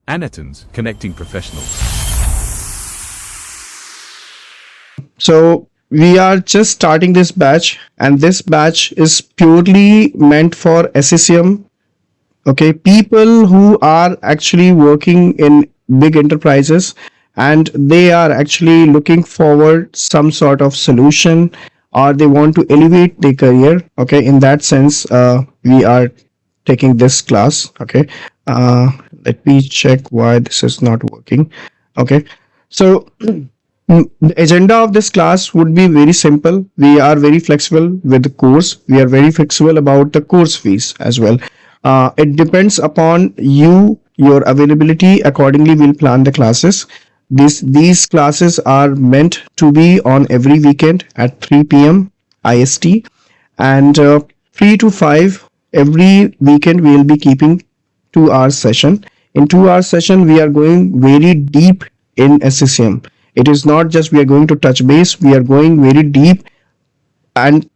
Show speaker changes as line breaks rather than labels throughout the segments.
Anetons, connecting professionals.
So we are just starting this batch, and this batch is purely meant for SCCM. Okay, people who are actually working in big enterprises, and they are actually looking forward some sort of solution, or they want to elevate their career. Okay, in that sense, we are taking this class. Okay, let me check why this is not working. Okay, so the agenda of this class would be very simple. We are very flexible with the course. We are very flexible about the course fees as well. It depends upon you, your availability. Accordingly, we'll plan the classes. These classes are meant to be on every weekend at 3 p.m. IST, and 3 to 5 every weekend we will be keeping 2 hour session. In 2 hour session, we are going very deep in SCCM. It is not just we are going to touch base, we are going very deep, and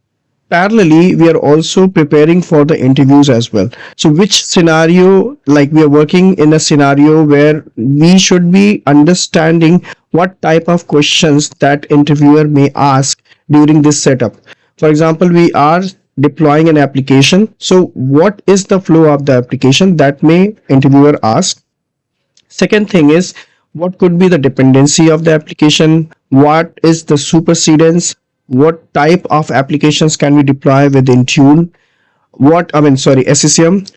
parallelly we are also preparing for the interviews as well. So which scenario, like we are working in a scenario where we should be understanding what type of questions that interviewer may ask during this setup. For example, we are deploying an application, so what is the flow of the application that may interviewer ask. Second thing is, what could be the dependency of the application? What is the supersedence? What type of applications can we deploy with Intune? SCCM.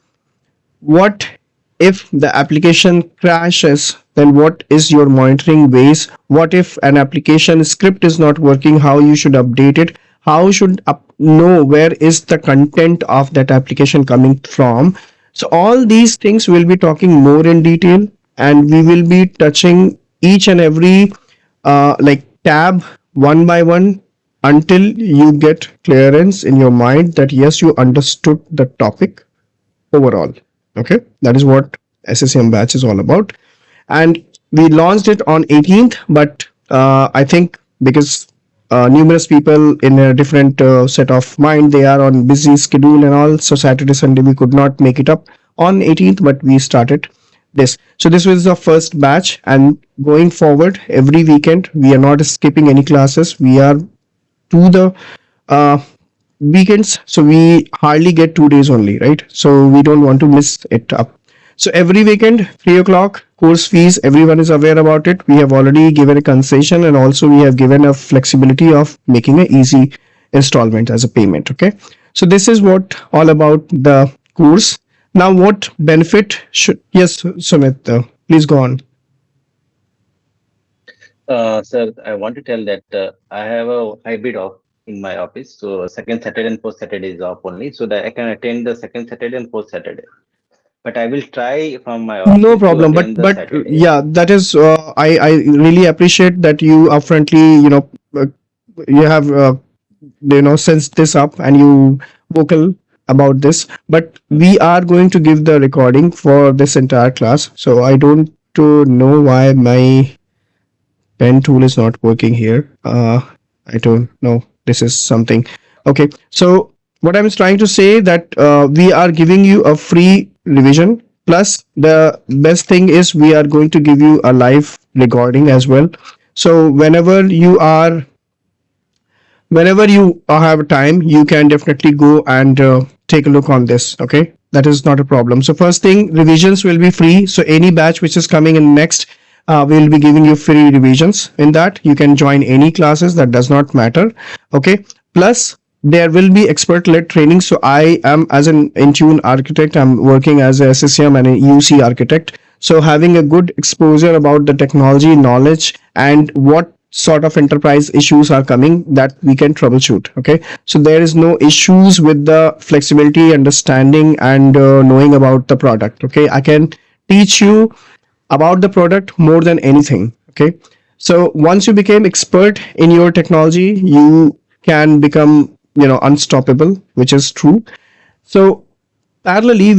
What if the application crashes? Then what is your monitoring ways? What if an application script is not working? How you should update it? How should know where is the content of that application coming from? So all these things we'll be talking more in detail, and we will be touching each and every tab one by one until you get clearance in your mind that yes, you understood the topic overall. Okay, that is what SCCM batch is all about. And we launched it on 18th, but I think because numerous people in a different set of mind, they are on busy schedule and all, so Saturday Sunday we could not make it up on 18th, but we started this. So this was the first batch, and going forward every weekend we are not skipping any classes. We are to the weekends, so we hardly get 2 days only, right? So we don't want to miss it up. So every weekend 3 o'clock, course fees, everyone is aware about it. We have already given a concession, and also we have given a flexibility of making an easy installment as a payment. Okay, so this is what all about the course. Now what benefit should, yes Sumit, please go on.
Sir, I want to tell that I have a hybrid off in my office. So second Saturday and fourth Saturday is off only, so that I can attend the second Saturday and fourth Saturday. But I will try from my
No
office to
problem, but
attend the Saturday.
yeah, that is I really appreciate that you upfrontly, you have sensed this up, and you vocal about this. But we are going to give the recording for this entire class, so I don't know why my pen tool is not working here. I don't know, this is something. Okay, so what I'm trying to say that we are giving you a free revision, plus the best thing is we are going to give you a live recording as well. So whenever you have time, you can definitely go and take a look on this. Okay, that is not a problem. So first thing, revisions will be free. So any batch which is coming in next, we will be giving you free revisions. In that you can join any classes, that does not matter. Okay, plus there will be expert led training. So I am, as an Intune architect, I'm working as a SCCM and a UC architect, so having a good exposure about the technology knowledge and what sort of enterprise issues are coming, that we can troubleshoot. Okay, so there is no issues with the flexibility, understanding, and knowing about the product. Okay, I can teach you about the product more than anything. Okay, so once you became expert in your technology, you can become unstoppable, which is true. So parallelly,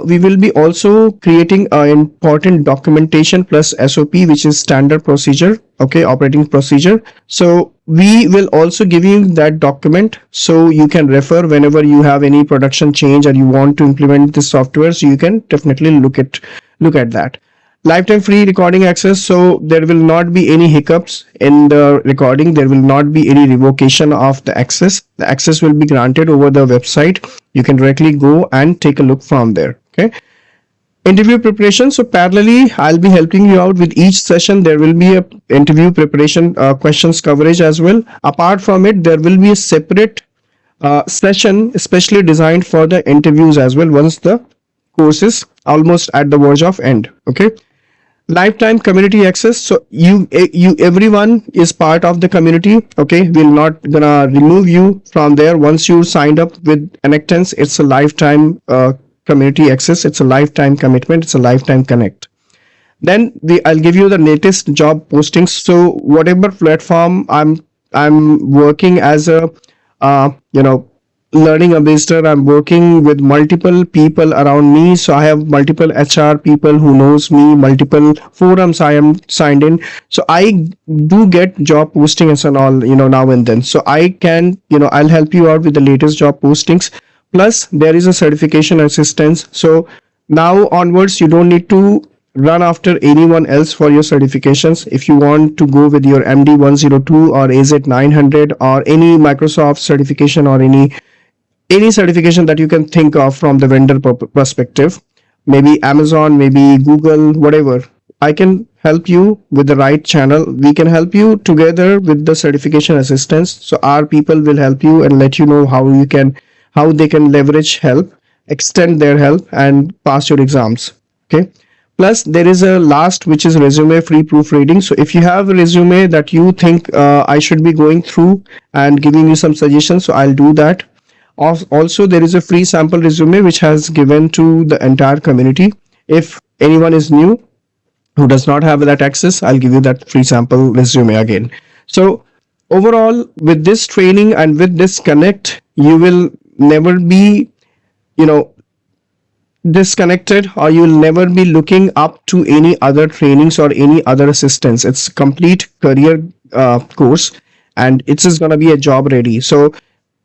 we will be also creating an important documentation plus SOP, which is standard procedure. Okay, operating procedure. So we will also give you that document, so you can refer whenever you have any production change or you want to implement this software. So you can definitely look at that. Lifetime free recording access, so there will not be any hiccups in the recording, there will not be any revocation of the access. The access will be granted over the website. You can directly go and take a look from there. Okay. Interview preparation, so parallelly I'll be helping you out with each session. There will be a interview preparation questions coverage as well. Apart from it, there will be a separate session especially designed for the interviews as well once the course is almost at the verge of end. Okay. Lifetime community access, so you everyone is part of the community. Okay, we're not gonna remove you from there. Once you signed up with Connectance, it's a lifetime community access, it's a lifetime commitment, it's a lifetime connect. Then I'll give you the latest job postings. So whatever platform I'm working as a you know, learning ambassador, I'm working with multiple people around me. So I have multiple HR people who knows me, multiple forums I am signed in. So I do get job postings and all, you know, now and then. So I can, you know, I'll help you out with the latest job postings. Plus there is a certification assistance. So now onwards, you don't need to run after anyone else for your certifications. If you want to go with your MD 102 or AZ 900 or any Microsoft certification or any certification that you can think of from the vendor perspective, maybe Amazon, maybe Google, whatever, I can help you with the right channel. We can help you together with the certification assistance. So our people will help you and let you know how they can leverage help, extend their help and pass your exams. Okay. Plus there is a last, which is resume free proofreading. So if you have a resume that you think I should be going through and giving you some suggestions, so I'll do that. Also there is a free sample resume which has given to the entire community. If anyone is new who does not have that access, I'll give you that free sample resume again. So overall, with this training and with this connect, you will never be, you know, disconnected, or you will never be looking up to any other trainings or any other assistance. It's complete career course, and it's just gonna be a job ready. So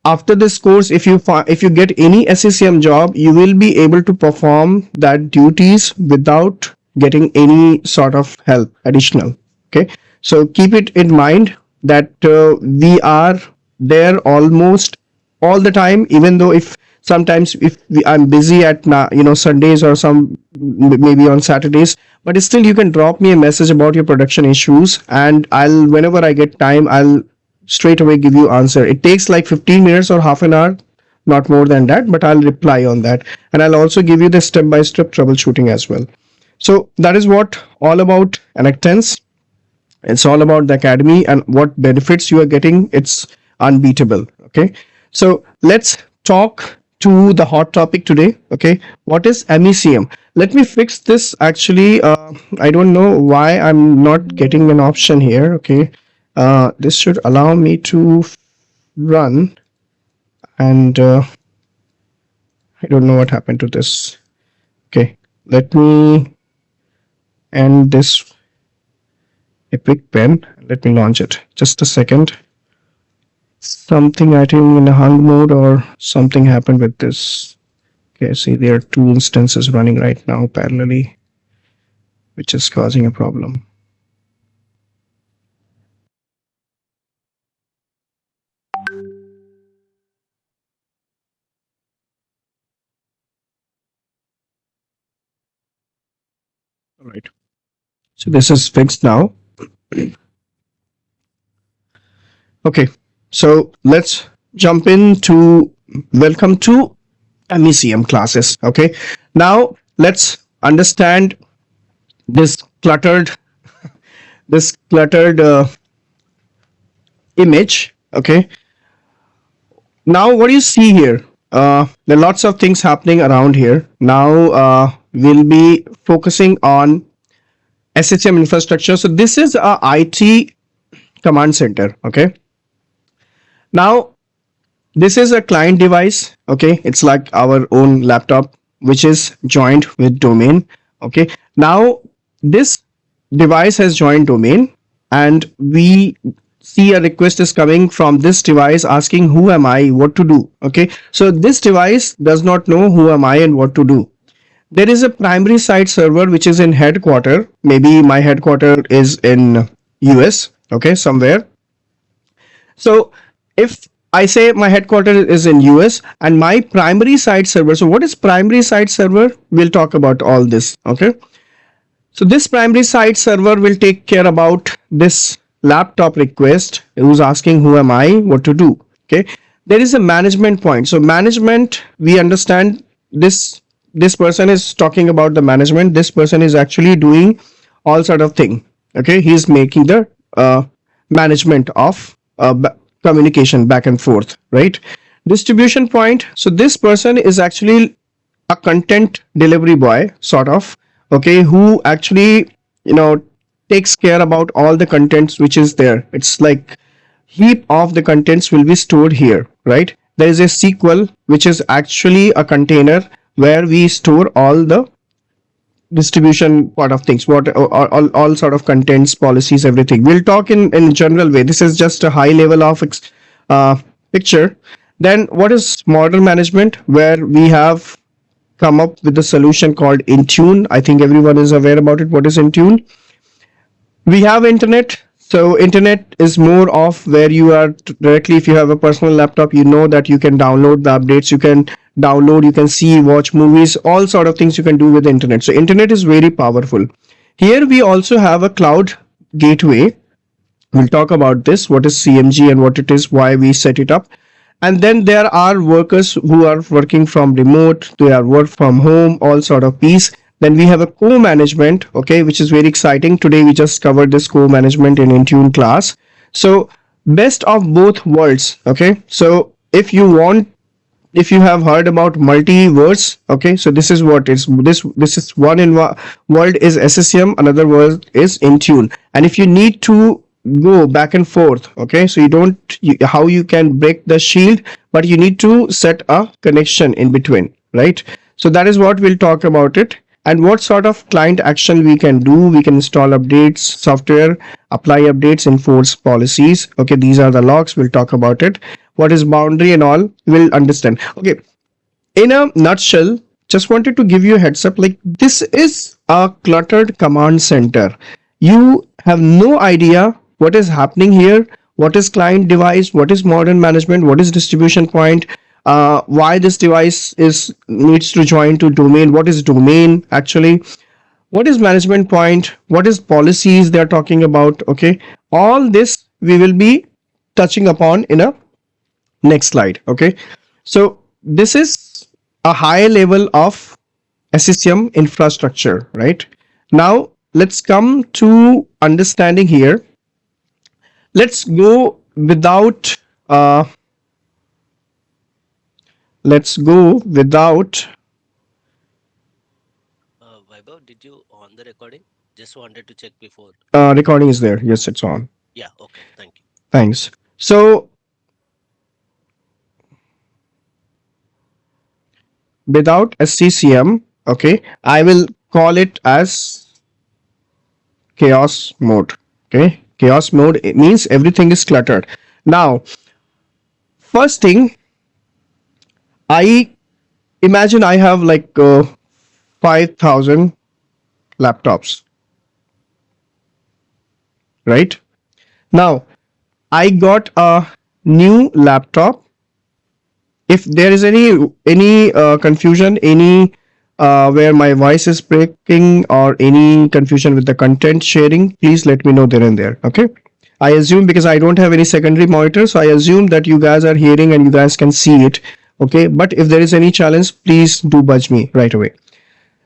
after this course, if you get any SCCM job, you will be able to perform that duties without getting any sort of help additional. Okay, so keep it in mind that we are there almost all the time, even though if sometimes if I'm busy at Sundays or some maybe on Saturdays, but still you can drop me a message about your production issues, and I'll, whenever I get time, I'll straight away give you answer. It takes like 15 minutes or half an hour, not more than that, but I'll reply on that, and I'll also give you the step-by-step troubleshooting as well. So that is what all about Connectance. It's all about the academy and what benefits you are getting. It's unbeatable. Okay, so let's talk to the hot topic today. Okay, what is MECM? Let me fix this. Actually, I don't know why I'm not getting an option here. Okay, this should allow me to run, and I don't know what happened to this. Okay, let me end this Epic Pen. Let me launch it. Just a second. Something, I think, in a hung mode or something happened with this. Okay, see, there are two instances running right now parallelly, which is causing a problem. All right. So this is fixed now. Okay, so let's jump into welcome to MECM classes. Okay, now let's understand this cluttered image. Okay, now what do you see here? There are lots of things happening around here. Now we'll be focusing on SCCM infrastructure. So this is a IT command center. Okay, now this is a client device. Okay, it's like our own laptop which is joined with domain. Okay, now this device has joined domain, and we see a request is coming from this device asking who am I, what to do. Okay, so this device does not know who am I and what to do. There is a primary site server which is in headquarter. Maybe my headquarter is in US, okay, somewhere. So if I say my headquarters is in US and my primary site server. So what is primary site server? We'll talk about all this. Okay. So this primary site server will take care about this laptop request who's asking who am I, what to do. Okay. There is a management point. So management, we understand this person is talking about the management. This person is actually doing all sort of thing. Okay. He's making the management of communication back and forth, right? Distribution point. So this person is actually a content delivery boy, sort of, okay, who actually, you know, takes care about all the contents which is there. It's like heap of the contents will be stored here, right? There is a SQL which is actually a container where we store all the distribution part of things, what all sort of contents, policies, everything. We'll talk in general way. This is just a high level of uh, picture. Then what is modern management, where we have come up with a solution called Intune. I think everyone is aware about it. What is Intune? We have internet. So internet is more of where you are directly, if you have a personal laptop, you know that you can download the updates, you can download, you can see, watch movies, all sort of things you can do with the internet. So internet is very powerful. Here we also have a cloud gateway. We'll talk about this, what is CMG and what it is, why we set it up. And then there are workers who are working from remote, they are work from home, all sort of piece. Then we have a co-management, okay, which is very exciting. Today we just covered this co-management in Intune class. So best of both worlds, okay. So if you want, if you have heard about multiverse, okay, so this is what is this is one in world is SCCM, another world is Intune. And if you need to go back and forth, okay, so you don't how you can break the shield, but you need to set a connection in between, right? So that is what we'll talk about it. And what sort of client action we can do. We can install updates, software, apply updates, enforce policies. Okay, these are the logs. We'll talk about it. What is boundary and all, we'll understand. Okay, in a nutshell, just wanted to give you a heads up, like this is a cluttered command center. You have no idea what is happening here, what is client device, what is modern management, what is distribution point, why this device is needs to join to domain, what is domain actually, what is management point, what is policies they're talking about. Okay, all this we will be touching upon in a next slide. Okay, so this is a high level of SCCM infrastructure, right? Now let's come to understanding here. Let's go without let's go without
Vaibhav, did you on the recording? Just wanted to check before.
recording is there. Yes, it's on.
Yeah, okay, thank you.
Thanks. So without SCCM, okay, I will call it as chaos mode. Okay, chaos mode, it means everything is cluttered. Now first thing, I imagine I have like 5,000 laptops, right? Now I got a new laptop. If there is any confusion, any where my voice is breaking or any confusion with the content sharing, please let me know there and there. Okay, I assume, because I don't have any secondary monitor, so I assume that you guys are hearing and you guys can see it. Okay, but if there is any challenge, please do budge me right away.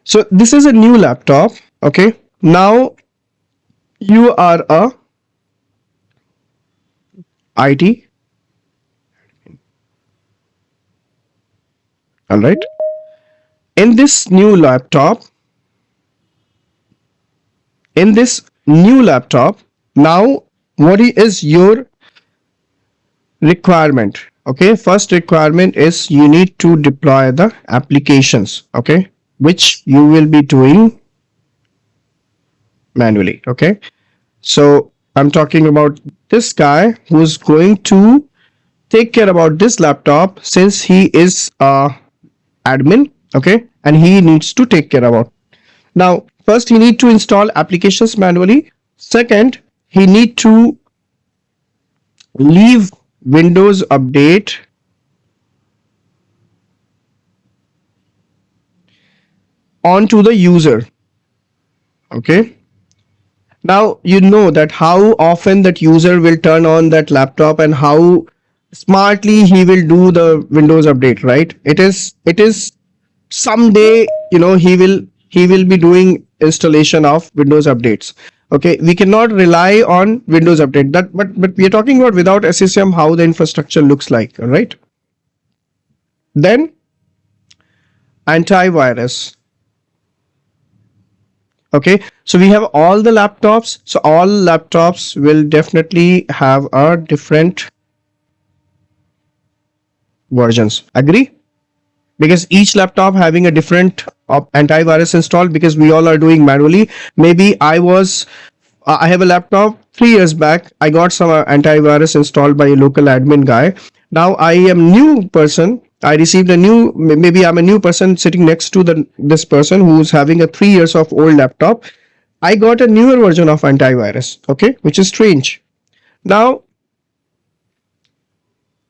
So this is a new laptop. Okay, now you are a IT, all right. In this new laptop, now what is your requirement? Okay, first requirement is you need to deploy the applications, okay, which you will be doing manually. Okay, so I'm talking about this guy who's going to take care about this laptop, since he is a admin. Okay, and he needs to take care about. Now, first he need to install applications manually. Second, he need to leave Windows Update onto the user. Okay. Now you know that how often that user will turn on that laptop and how smartly he will do the Windows update, right? It is someday, he will be doing installation of Windows updates. Okay, we cannot rely on Windows update. That but we are talking about without SCCM how the infrastructure looks like, all right? Then antivirus. Okay, so we have all the laptops, so all laptops will definitely have a different versions, agree? Because each laptop having a different antivirus installed, because we all are doing manually. Maybe I have a laptop 3 years back, I got some antivirus installed by a local admin guy. Now I am new person, I received a new, maybe I'm a new person sitting next to this person who's having a 3 years of old laptop. I got a newer version of antivirus, okay, which is strange. Now,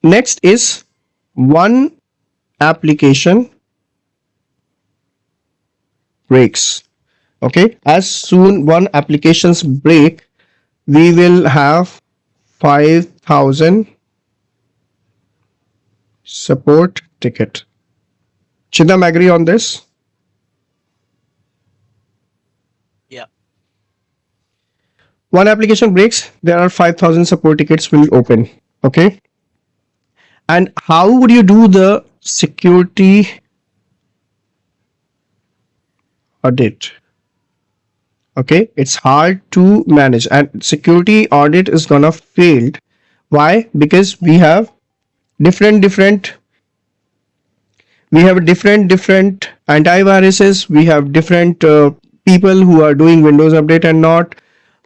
next is one application breaks. Okay, as soon one applications break, we will have 5,000 support ticket. Chidam, agree on this?
Yeah.
One application breaks, there are 5,000 support tickets will open. Okay, and how would you do the security audit? Okay, it's hard to manage and security audit is gonna fail. Why? Because different different different antiviruses, we have different people who are doing Windows update and not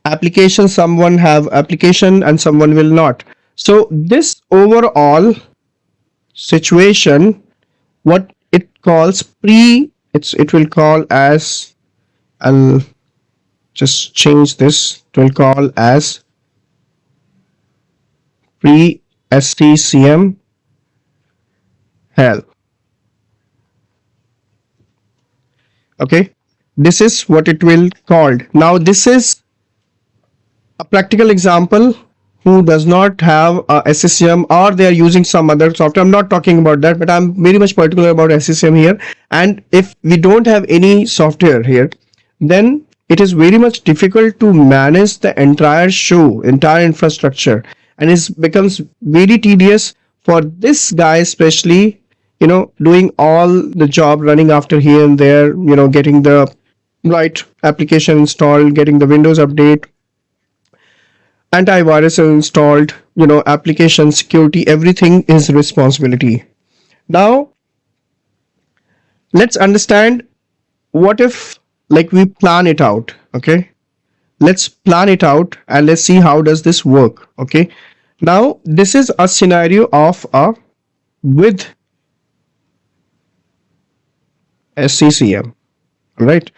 application, someone have application and someone will not. So this overall situation, what it calls it will call as, I'll just change this, it will call as pre SCCM hell. Okay, this is what it will called. Now this is a practical example who does not have a SCCM or they are using some other software. I'm not talking about that, but I'm very much particular about SCCM here. And if we don't have any software here, then it is very much difficult to manage the entire infrastructure, and it becomes very tedious for this guy, especially, doing all the job, running after here and there, getting the right application installed, getting the Windows update, antivirus installed, application security, everything is responsibility. Now let's understand, what if, like, we plan it out. Okay, let's plan it out and let's see how does this work. Okay, now this is a scenario of a with SCCM. Right,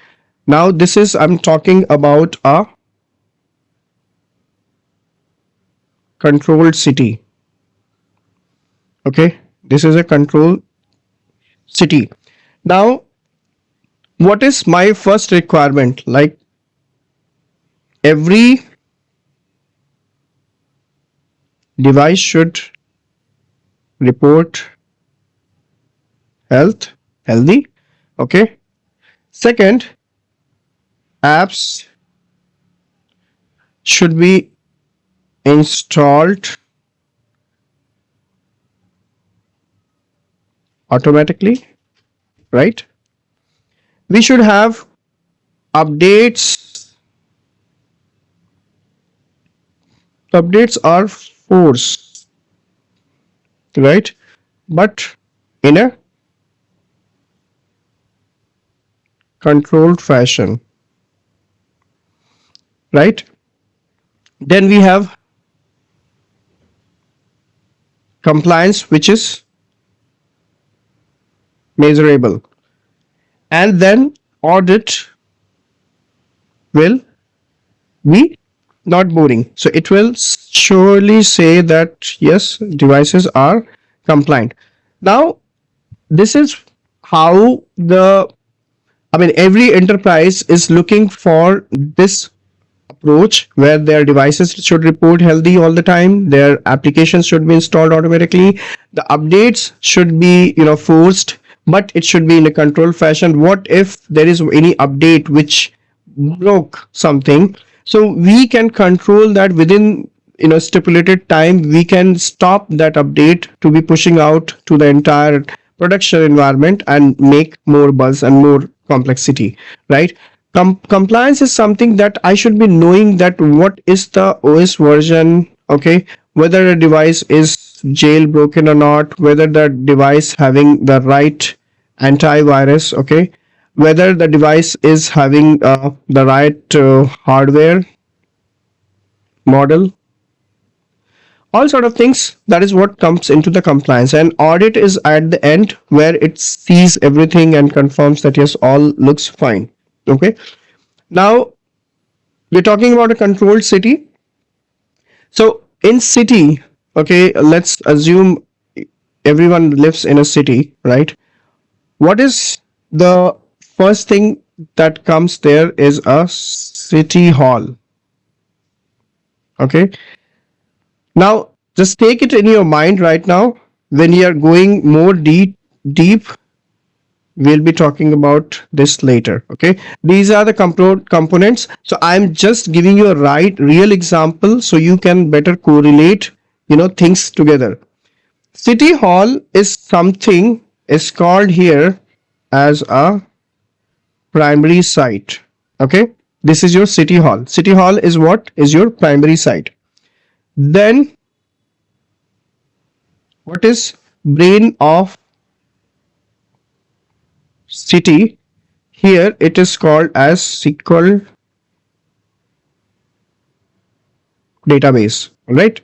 now this is, I'm talking about a controlled city. Okay, this is a control city. Now what is my first requirement? Like, every device should report healthy. Okay, second, apps should be installed automatically, right? We should have updates. Updates are forced, right? But in a controlled fashion, right? Then we have compliance, which is measurable. and then audit will be not boring. So it will surely say that yes, devices are compliant. Now, this is how every enterprise is looking for this approach where their devices should report healthy all the time, their applications should be installed automatically, the updates should be forced, but it should be in a controlled fashion. What if there is any update which broke something, so we can control that within stipulated time. We can stop that update to be pushing out to the entire production environment and make more buzz and more complexity, right? Compliance is something that I should be knowing that what is the OS version, okay, whether a device is jailbroken or not, whether the device having the right antivirus, okay, whether the device is having the right hardware model, all sort of things. That is what comes into the compliance, and audit is at the end where it sees everything and confirms that yes, all looks fine. Okay, now we're talking about a controlled city. So in city, okay, let's assume everyone lives in a city, right? What is the first thing that comes there is a city hall. Okay, now just take it in your mind right now. When you are going more deep, we'll be talking about this later. Okay, these are the components. So I'm just giving you a real example so you can better correlate things together. City hall is something is called here as a primary site. Okay, this is your city hall. City hall is what is your primary site. Then what is brain of city? Here it is called as SQL database. All right,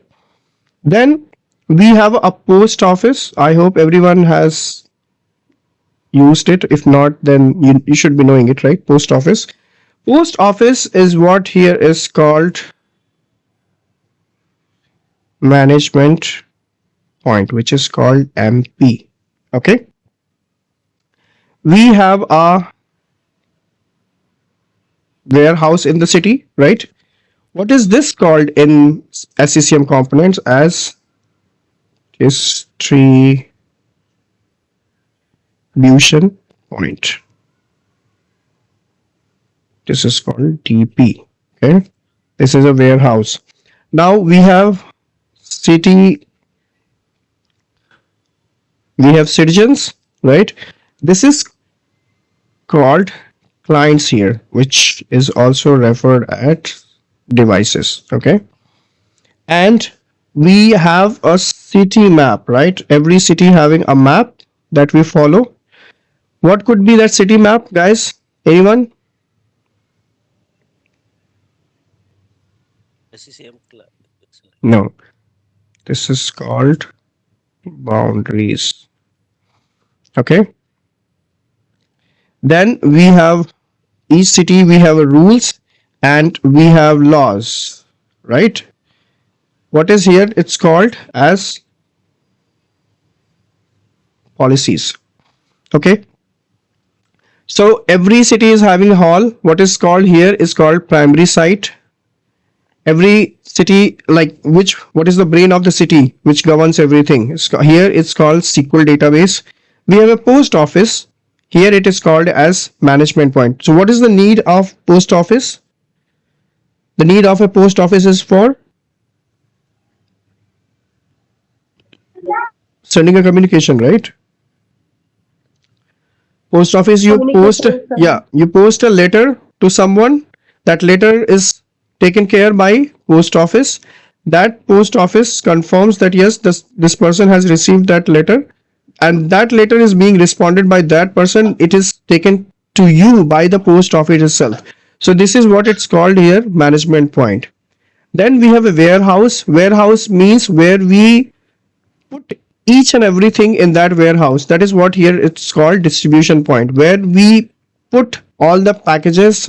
then we have a post office. I hope everyone has used it. If not, then you should be knowing it, right? Post office. Post office is what here is called management point, which is called MP. Okay, we have a warehouse in the city, right? What is this called in SCCM components? As distribution point. This is called DP. Okay, this is a warehouse. Now we have city, we have citizens, right? This is called clients here, which is also referred at devices. Okay, and we have a city map, right? Every city having a map that we follow. What could be that city map, guys? Anyone?
SCCM
No, this is called boundaries. Okay, then we have each city, we have rules and we have laws, right? What is here? It's called as policies. Okay, so every city is having a hall. What is called here is called primary site. Every city, like what is the brain of the city which governs everything? Here it's called SQL database. We have a post office. Here it is called as management point. So what is the need of post office? The need of a post office is for sending a communication, right? Post office, you post, you post a letter to someone. That letter is taken care by post office. That post office confirms that yes, this person has received that letter, and that letter is being responded by that person. It is taken to you by the post office itself. So this is what it's called here, management point. Then we have a warehouse. Warehouse means where we put each and everything in that warehouse. That is what here it's called distribution point, where we put all the packages,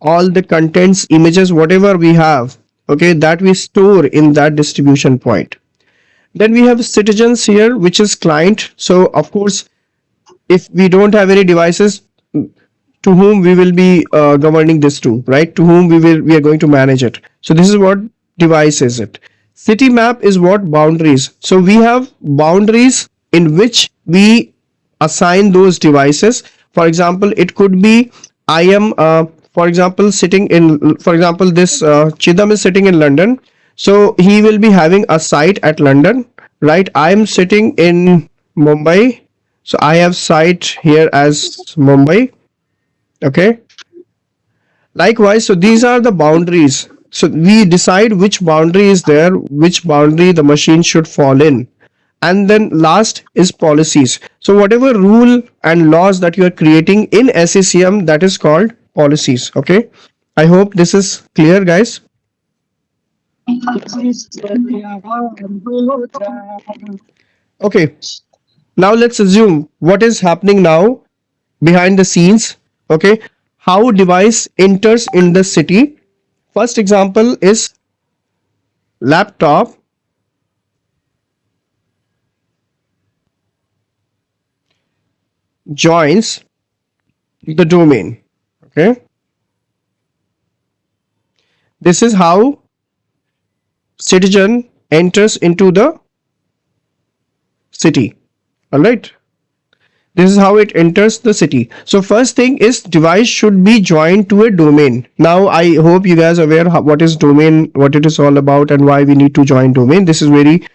all the contents, images, whatever we have, okay, that we store in that distribution point. Then we have citizens here, which is client. So of course, if we don't have any devices, to whom we will be governing this to, right? To whom we are going to manage it. So this is what device is it. City map is what boundaries. So we have boundaries in which we assign those devices. For example, it could be I am, for example, sitting in, for example, this Chidam is sitting in London. So he will be having a site at London, right? I am sitting in Mumbai. So I have site here as Mumbai. Okay. Likewise, so these are the boundaries. So we decide which boundary is there, which boundary the machine should fall in. And then last is policies. So whatever rule and laws that you are creating in SCCM, that is called policies. Okay. I hope this is clear, guys. Okay. Now let's assume what is happening now behind the scenes. Okay. How device enters in the city. First example is laptop joins the domain. Okay. This is how citizen enters into the city. All right. This is how it enters the city. So first thing is device should be joined to a domain. Now I hope you guys are aware what is domain, what it is all about, and why we need to join domain. This is very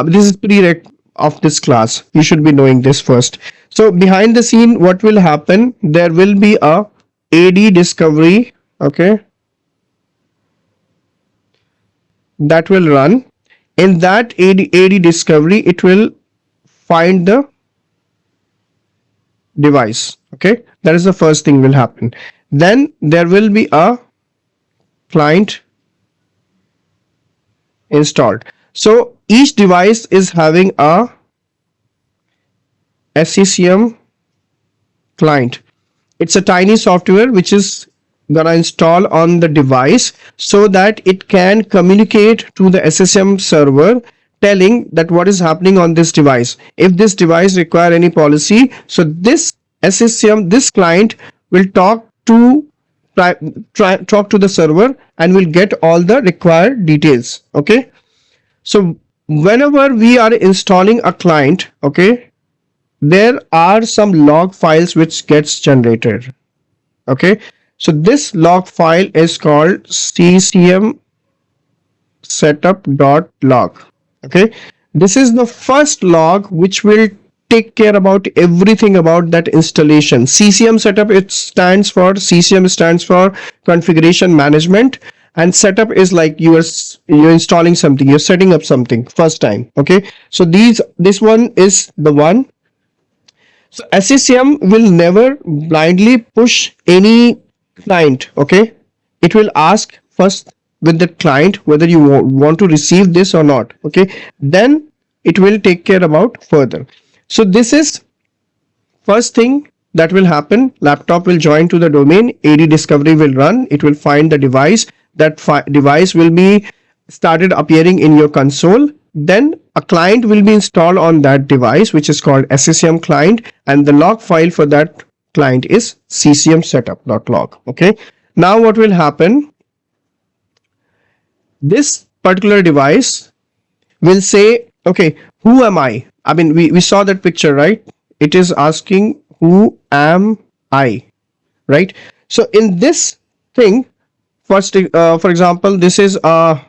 this is prereq of this class. You should be knowing this first. So behind the scene, what will happen? There will be a AD discovery. Okay. That will run. In that AD discovery, it will find the device. Okay, that is the first thing will happen. Then there will be a client installed. So each device is having a SCCM client. It's a tiny software which is gonna install on the device so that it can communicate to the SCCM server, telling that what is happening on this device. If this device require any policy, so this SCCM, this client will talk to the server and will get all the required details. Okay. So whenever we are installing a client, okay, there are some log files which gets generated. Okay. So this log file is called ccm setup.log. Okay, this is the first log which will take care about everything about that installation. CCM setup, it stands for, CCM stands for configuration management, and setup is like you're installing something, you're setting up something first time. Okay, so this one is the one. So SCCM will never blindly push any client. Okay, it will ask first with the client whether you want to receive this or not. Okay, then it will take care about further. So this is first thing that will happen. Laptop will join to the domain, AD discovery will run, it will find the device, that device will be started appearing in your console. Then a client will be installed on that device which is called SCCM client, and the log file for that client is ccm setup.log. Okay, now what will happen? This particular device will say, okay, who am I? I mean, we saw that picture, right? It is asking, who am I? Right? So in this thing, first, for example, this is a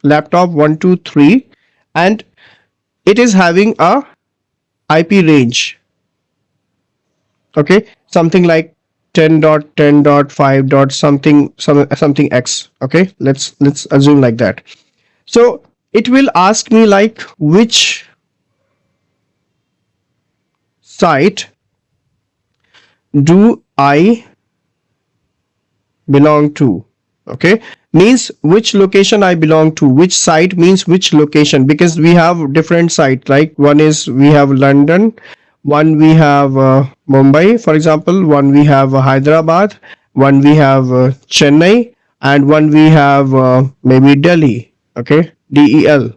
laptop 123 and it is having a IP range. Okay, something like 10.10.5. something x. Okay, let's assume like that. So it will ask me like which site do I belong to. Okay, means which location I belong to. Which site means which location, because we have different sites, like one is we have London, one we have Mumbai, for example, one we have Hyderabad, one we have Chennai, and one we have maybe Delhi. Okay, DEL.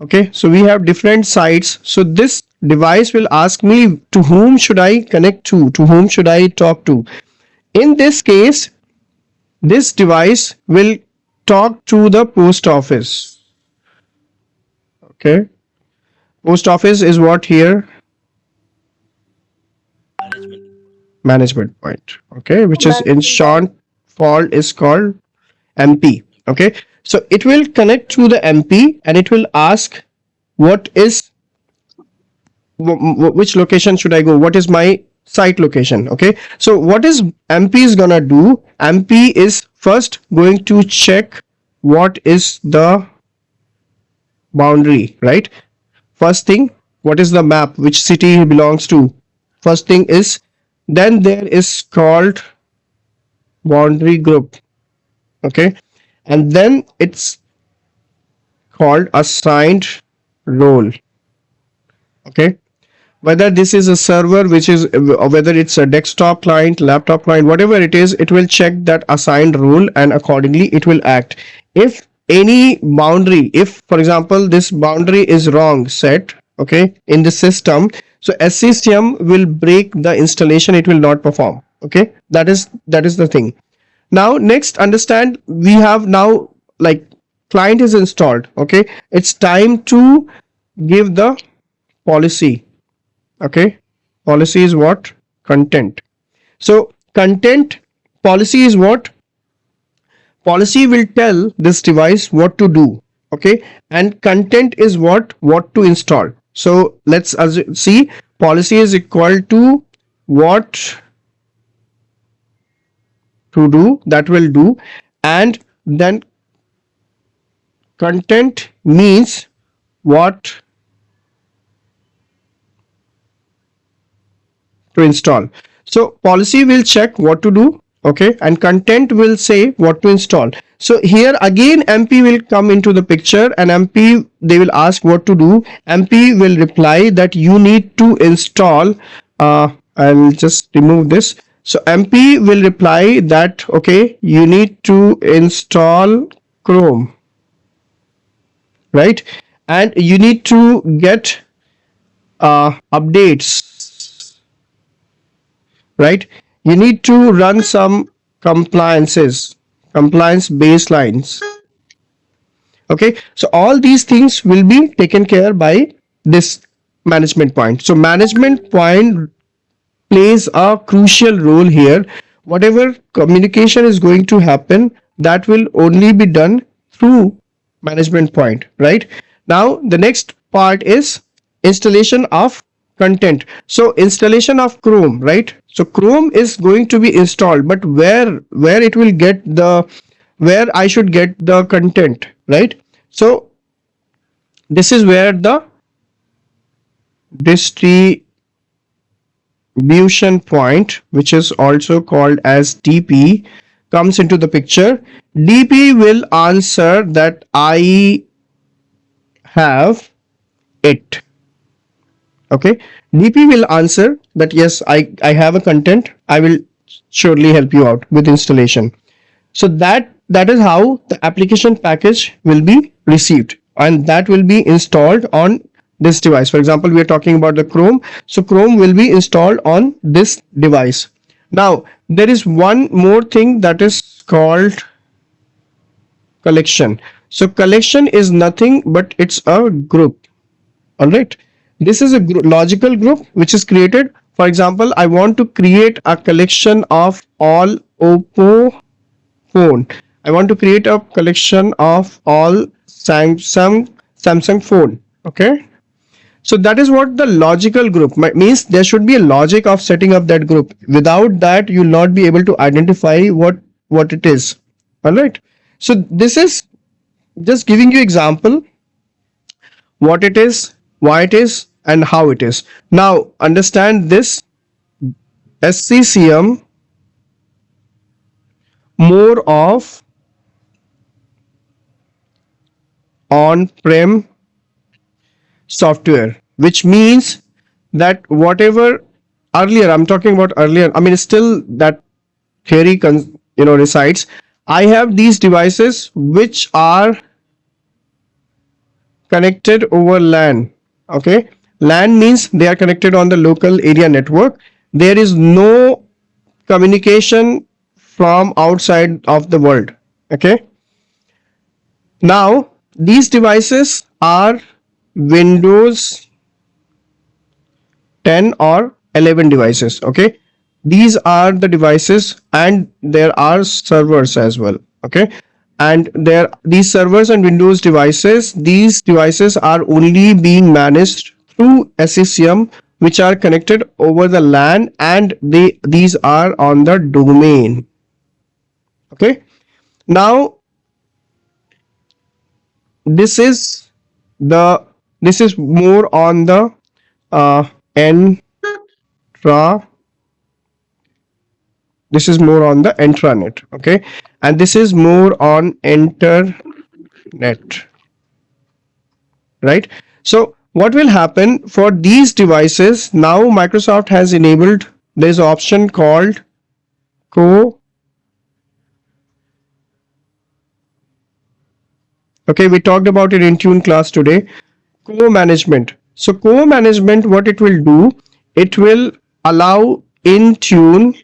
Okay, so we have different sites. So this device will ask me to whom should I connect to whom should I talk to. In this case, this device will talk to the post office. Okay, post office is what here?
Management.
Management point. Okay, which is in
Management point.
short fall is called MP. Okay, so it will connect to the MP and it will ask what is which location should I go, what is my site location. Okay, so what is MP is gonna do? MP is first going to check what is the boundary, right? First thing, what is the map, which city he belongs to? First thing is, then there is called boundary group. Okay, and then it's called assigned role. Okay, whether this is a server, which is whether it's a desktop client, laptop client, whatever it is, it will check that assigned role and accordingly it will act. If any boundary, if for example this boundary is wrong set, okay, in the system, so SCCM will break the installation, it will not perform. Okay, that is the thing. Now next, understand, we have now, like, client is installed. Okay, it's time to give the policy. Okay, policy is what? Content. So content policy is what? Policy will tell this device what to do. Okay, and content is what to install. So let's see, policy is equal to what to do, that will do, and then content means what to install. So policy will check what to do, okay, and content will say what to install. So here again MP will come into the picture, and MP, they will ask what to do. MP will reply that you need to install, I'll just remove this. So MP will reply that okay, you need to install Chrome, right, and you need to get updates, right, you need to run some compliance baselines. Okay, so all these things will be taken care by this management point. So management point plays a crucial role here. Whatever communication is going to happen, that will only be done through management point, right? Now the next part is installation of content. So installation of Chrome, right? So Chrome is going to be installed, but where it will get the, where I should get the content, right? So this is where the distribution point, which is also called as DP, comes into the picture. DP will answer that I have it. Okay, DP will answer that yes, I have a content, I will surely help you out with installation. So that is how the application package will be received, and that will be installed on this device. For example, we are talking about the Chrome, so Chrome will be installed on this device. Now there is one more thing that is called collection. So collection is nothing but it's a group. All right, this is a logical group which is created. For example, I want to create a collection of all Oppo phone, I want to create a collection of all Samsung phone. Okay, so that is what the logical group means. There should be a logic of setting up that group. Without that, you will not be able to identify what it is. All right, so this is just giving you example what it is, why it is, and how it is. Now understand this SCCM more of on-prem software, which means that whatever earlier, I'm talking about earlier, I mean, still that theory resides. I have these devices which are connected over LAN. Okay, LAN means they are connected on the local area network. There is no communication from outside of the world. Okay, now these devices are Windows 10 or 11 devices. Okay, these are the devices, and there are servers as well. Okay, and there, these servers and Windows devices, these devices are only being managed through SCCM, which are connected over the LAN, and these are on the domain. Okay, now this is the this is more on the uh, intra this is more on the intranet. Okay, and this is more on internet, right? So what will happen for these devices? Now Microsoft has enabled this option called co okay, we talked about it in Intune class today. Co-management. So co-management, what it will do, it will allow Intune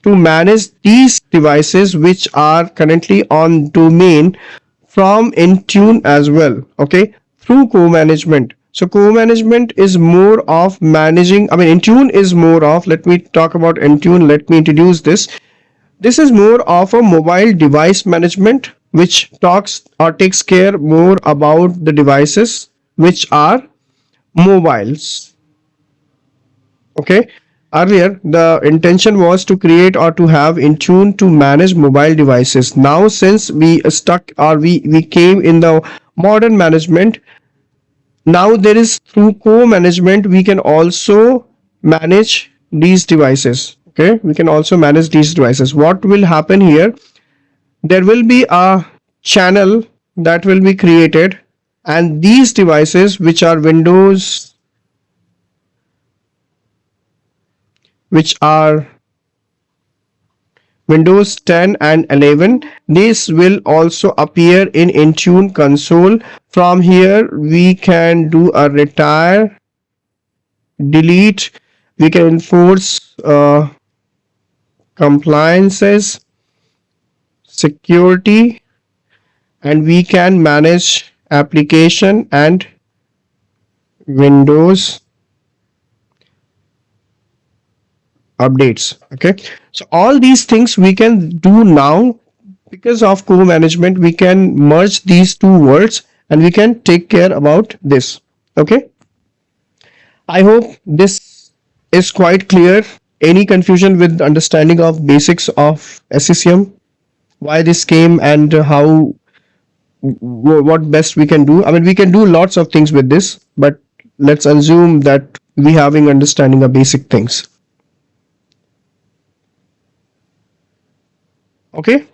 to manage these devices which are currently on domain from Intune as well. Okay, through co-management. So co-management is more of managing, I mean, Intune is more of, let me talk about Intune, let me introduce this. This is more of a mobile device management, which talks or takes care more about the devices which are mobiles. Okay, earlier the intention was to create or to have Intune to manage mobile devices. Now since we stuck or we came in the modern management, now there is, through co-management we can also manage these devices. Okay, we can also manage these devices. What will happen here, there will be a channel that will be created, and these devices which are Windows 10 and 11, this will also appear in Intune console. From here we can do a retire, delete, we can enforce compliances, security, and we can manage application and Windows updates. Okay, so all these things we can do now because of co-management. We can merge these two words and we can take care about this. Okay, I hope this is quite clear. Any confusion with understanding of basics of SCCM, why this came, and how, what best we can do? I mean, we can do lots of things with this, but let's assume that we having understanding of basic things. Okay,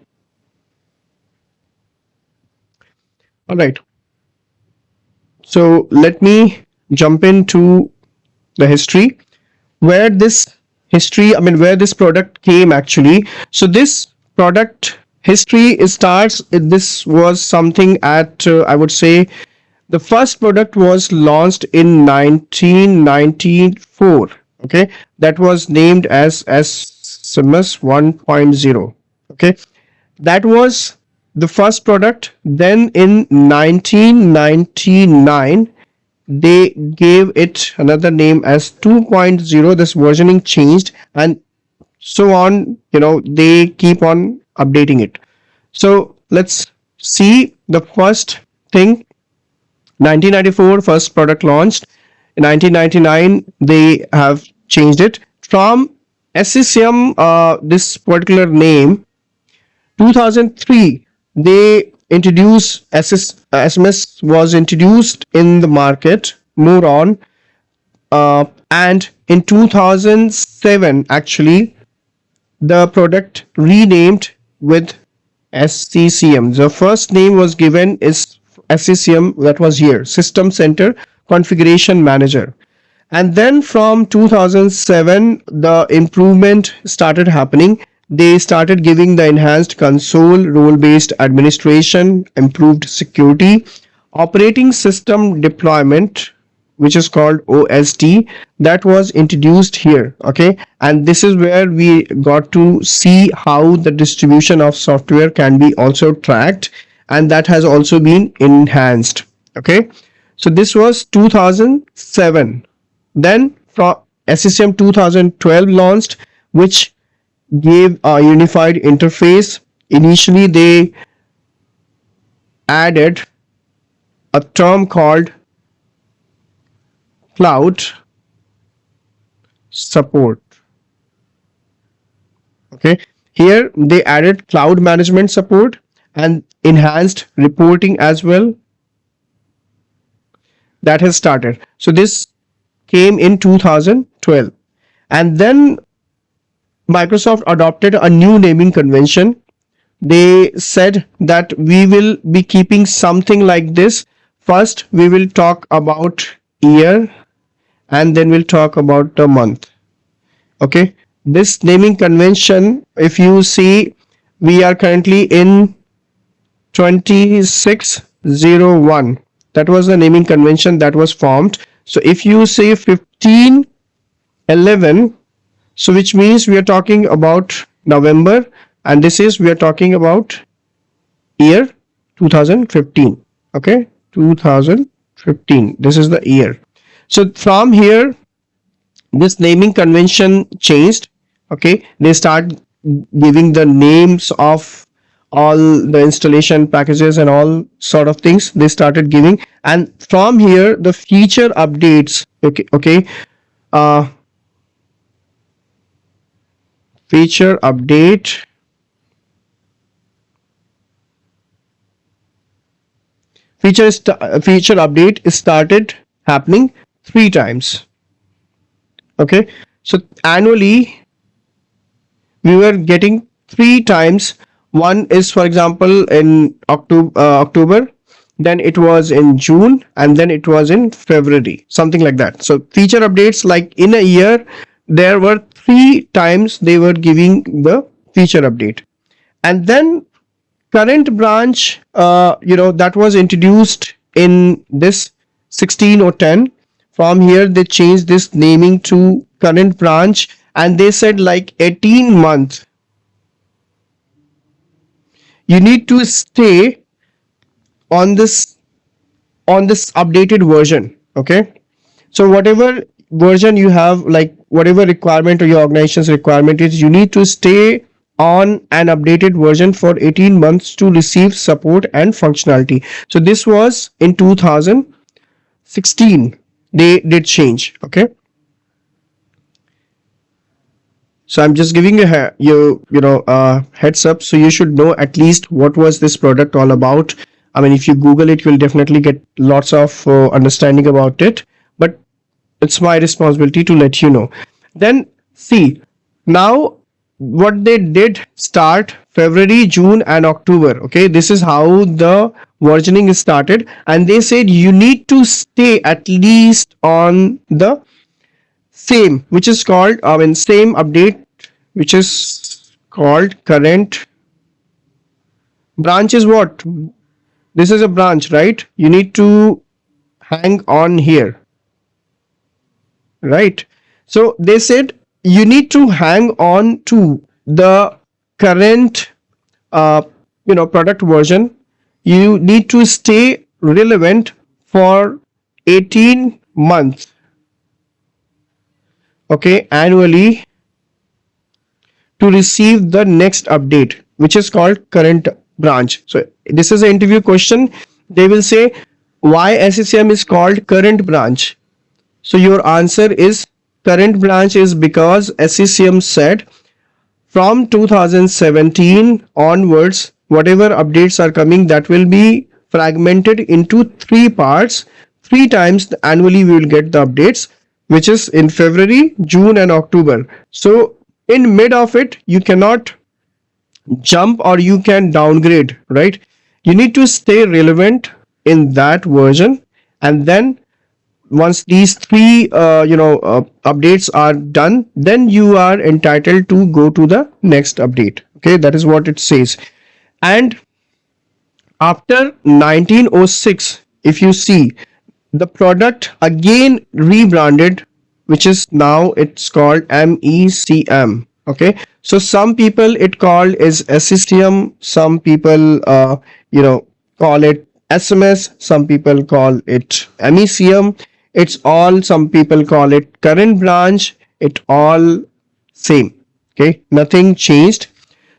all right, so let me jump into the history, where this where this product came actually. So this product history starts, this was something at I would say the first product was launched in 1994. Okay, that was named as SMS 1.0. Okay, that was the first product. Then in 1999 they gave it another name as 2.0. This versioning changed, and so on, they keep on updating it. So let's see the first thing. 1994 first product launched. In 1999 they have changed it from SCCM, this particular name. 2003 they introduced SMS was introduced in the market more on, and in 2007 actually the product renamed with SCCM. The first name was given is SCCM, that was here, System Center configuration manager. And then from 2007 the improvement started happening. They started giving the enhanced console, role based administration, improved security, operating system deployment, which is called OSD, that was introduced here. Okay, and this is where we got to see how the distribution of software can be also tracked, and that has also been enhanced. Okay, so this was 2007. Then from SCCM 2012 launched, which gave a unified interface. Initially they added a term called cloud support. Okay, here they added cloud management support and enhanced reporting as well. That has started. So this came in 2012, and then Microsoft adopted a new naming convention. They said that we will be keeping something like this. First we will talk about year, and then we'll talk about the month. Okay, this naming convention, if you see, we are currently in 2601. That was the naming convention that was formed. So if you say 1511, so which means we are talking about November, and this is we are talking about year 2015. Okay, 2015, this is the year. So from here this naming convention changed. Okay, they start giving the names of all the installation packages and all sort of things they started giving, and from here the feature updates. Okay, feature update, feature update started happening 3 times. Okay, so annually we were getting 3 times. One is, for example, in October, then it was in June, and then it was in February, something like that. So feature updates, like in a year there were 3 times they were giving the feature update. And then current branch, that was introduced in this 16 or 10. From here they changed this naming to current branch, and they said like 18 months you need to stay on this updated version. Okay, so whatever version you have, like whatever requirement or your organization's requirement is, you need to stay on an updated version for 18 months to receive support and functionality. So this was in 2016 they did change. Okay, so I'm just giving you heads up, so you should know at least what was this product all about. I mean, if you Google it, you'll definitely get lots of understanding about it, but it's my responsibility to let you know. Then see, now what they did start February, June and October. Okay, this is how the versioning is started, and they said you need to stay at least on the same, which is called same update, which is called current branch. Is what? This is a branch, right? You need to hang on here, right? So they said you need to hang on to the current product version. You need to stay relevant for 18 months, okay, annually, to receive the next update, which is called current branch. So this is an interview question. They will say why SCCM is called current branch. So your answer is current branch is because SCCM said from 2017 onwards, whatever updates are coming, that will be fragmented into 3 parts. 3 times annually we will get the updates, which is in February, June and October. So in mid of it, you cannot jump or you can downgrade, right? You need to stay relevant in that version, and then once these three updates are done, then you are entitled to go to the next update. Okay, that is what it says. And after 1906, if you see, the product again rebranded, which is now it's called MECM. Okay, so some people it called is SCCM, some people call it SMS, some people call it MECM. It's all, some people call it current branch. It all same. Okay, nothing changed.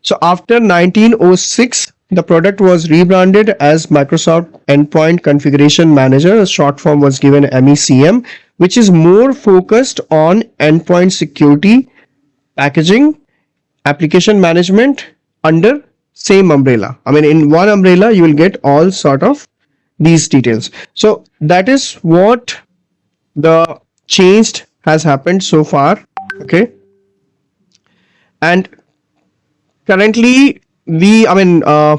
So after 1906, the product was rebranded as Microsoft Endpoint Configuration Manager. A short form was given MECM, which is more focused on endpoint security, packaging, application management under same umbrella. I mean, in one umbrella, you will get all sort of these details. So that is what the changed has happened so far. Okay, and currently I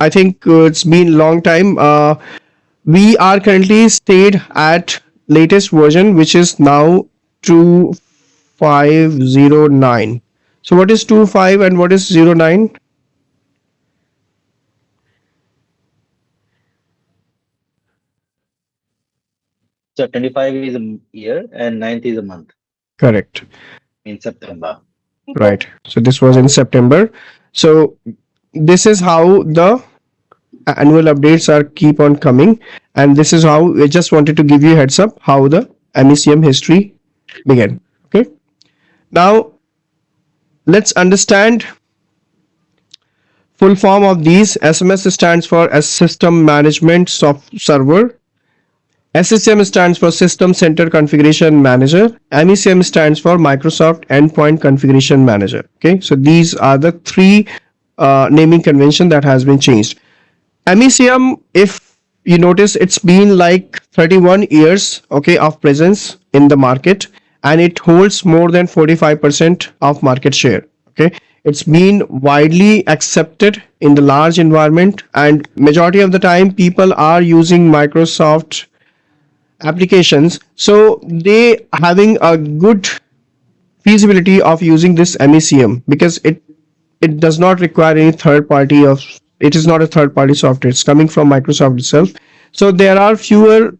think it's been long time. We are currently stayed at latest version, which is now 2509. So what is 25 and what is 09?
So 25 is a year and 9th is a month
Correct.
in September.
Right. So this was in September. So this is how the annual updates are keep on coming, and this is how I just wanted to give you a heads up how the MECM history began. Okay. Now let's understand full form of these. SMS stands for as System Management Server. SCCM stands for System Center Configuration Manager. MECM stands for Microsoft Endpoint Configuration Manager. Okay, so these are the three naming convention that has been changed. MECM, if you notice, it's been like 31 years, okay, of presence in the market, and it holds more than 45% of market share. Okay, it's been widely accepted in the large environment, and majority of the time people are using Microsoft applications, so they having a good feasibility of using this MECM because it does not require any third party of, it is not a third party software, it's coming from Microsoft itself. So there are fewer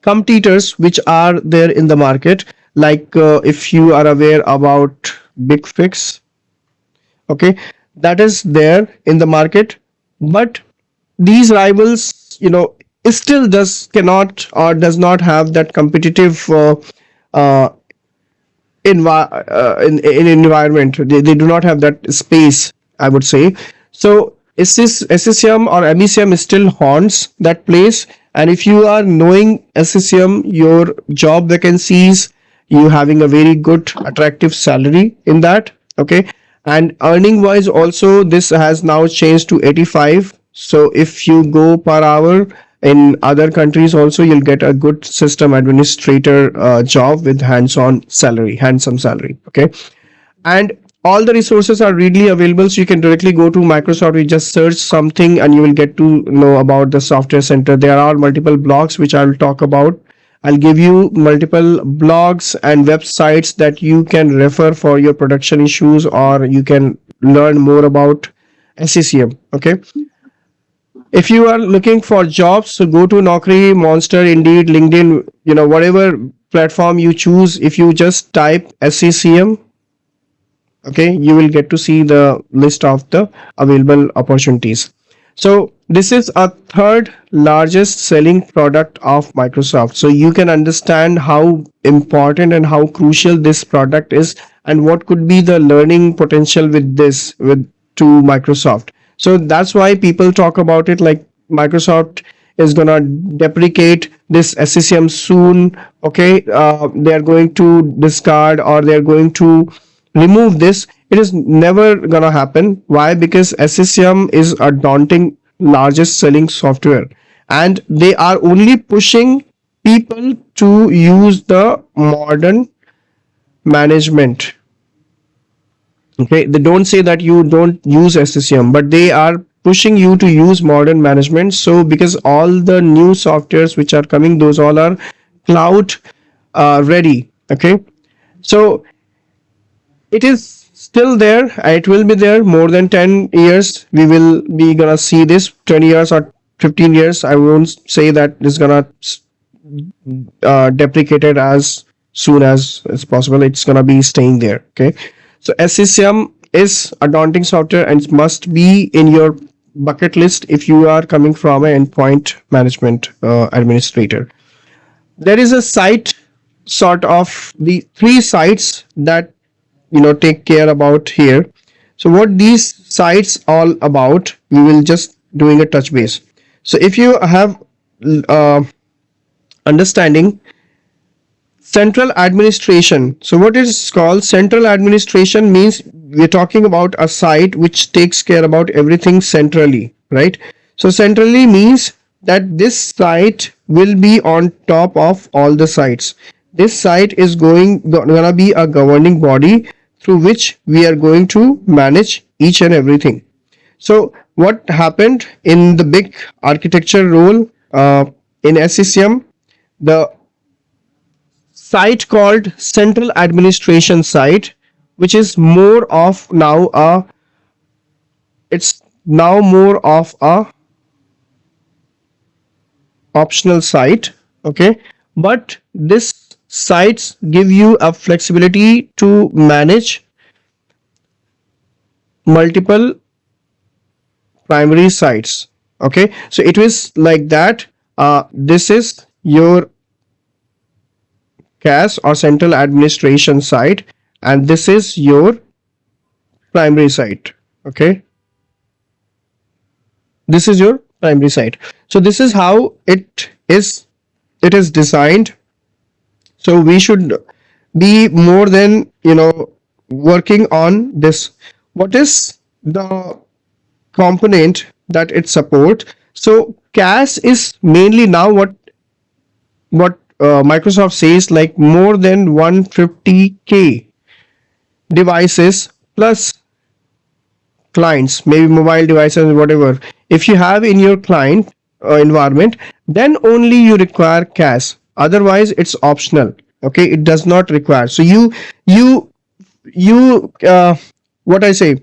competitors which are there in the market, like if you are aware about Big Fix, okay, that is there in the market, but these rivals still does not have that competitive uh, in environment. They do not have that space, I would say. So is this SCCM or MECM still haunts that place? And if you are knowing SCCM, your job vacancies, you having a very good attractive salary in that. Okay, and earning wise also this has now changed to 85. So if you go per hour in other countries also, you'll get a good system administrator job with handsome salary. Okay, and all the resources are readily available, so you can directly go to Microsoft, you just search something and you will get to know about the software center. There are multiple blogs which I'll talk about. I'll give you multiple blogs and websites that you can refer for your production issues, or you can learn more about SCCM. Okay, if you are looking for jobs, so go to Naukri, Monster, Indeed, LinkedIn, whatever platform you choose. If you just type SCCM, okay, you will get to see the list of the available opportunities. So this is a third largest selling product of Microsoft. So you can understand how important and how crucial this product is, and what could be the learning potential with this with to Microsoft. So that's why people talk about it like Microsoft is gonna deprecate this SCCM soon. Okay, they are going to discard, or they are going to remove this. It is never gonna happen. Why? Because SCCM is a daunting largest selling software, and they are only pushing people to use the modern management. Okay, they don't say that you don't use SCCM, but they are pushing you to use modern management. So because all the new softwares which are coming, those all are cloud ready. Okay, so it is still there. It will be there more than 10 years. We will be gonna see this 20 years or 15 years. I won't say that it's gonna deprecated as soon as possible. It's gonna be staying there. Okay, so SCCM is a daunting software and it must be in your bucket list if you are coming from an endpoint management administrator. There is a site, sort of the three sites that take care about here. So what these sites all about, we will just doing a touch base. So if you have uh, understanding central administration, so what is called central administration means we're talking about a site which takes care about everything centrally, right? So centrally means that this site will be on top of all the sites. This site is gonna be a governing body through which we are going to manage each and everything. So what happened in the big architecture role in SCCM, the site called central administration site, which is more of now a it's now more of a optional site. Okay, but this sites give you a flexibility to manage multiple primary sites. Okay, so it is like that. This is your CAS or central administration site, and this is your primary site. Okay, this is your primary site. So this is how it is designed. So we should be more than working on this. What is the component that it support? So CAS is mainly now what Microsoft says, like more than 150k devices plus clients, maybe mobile devices, whatever. If you have in your client environment, then only you require CAS. Otherwise it's optional. Okay, it does not require. So you what I say,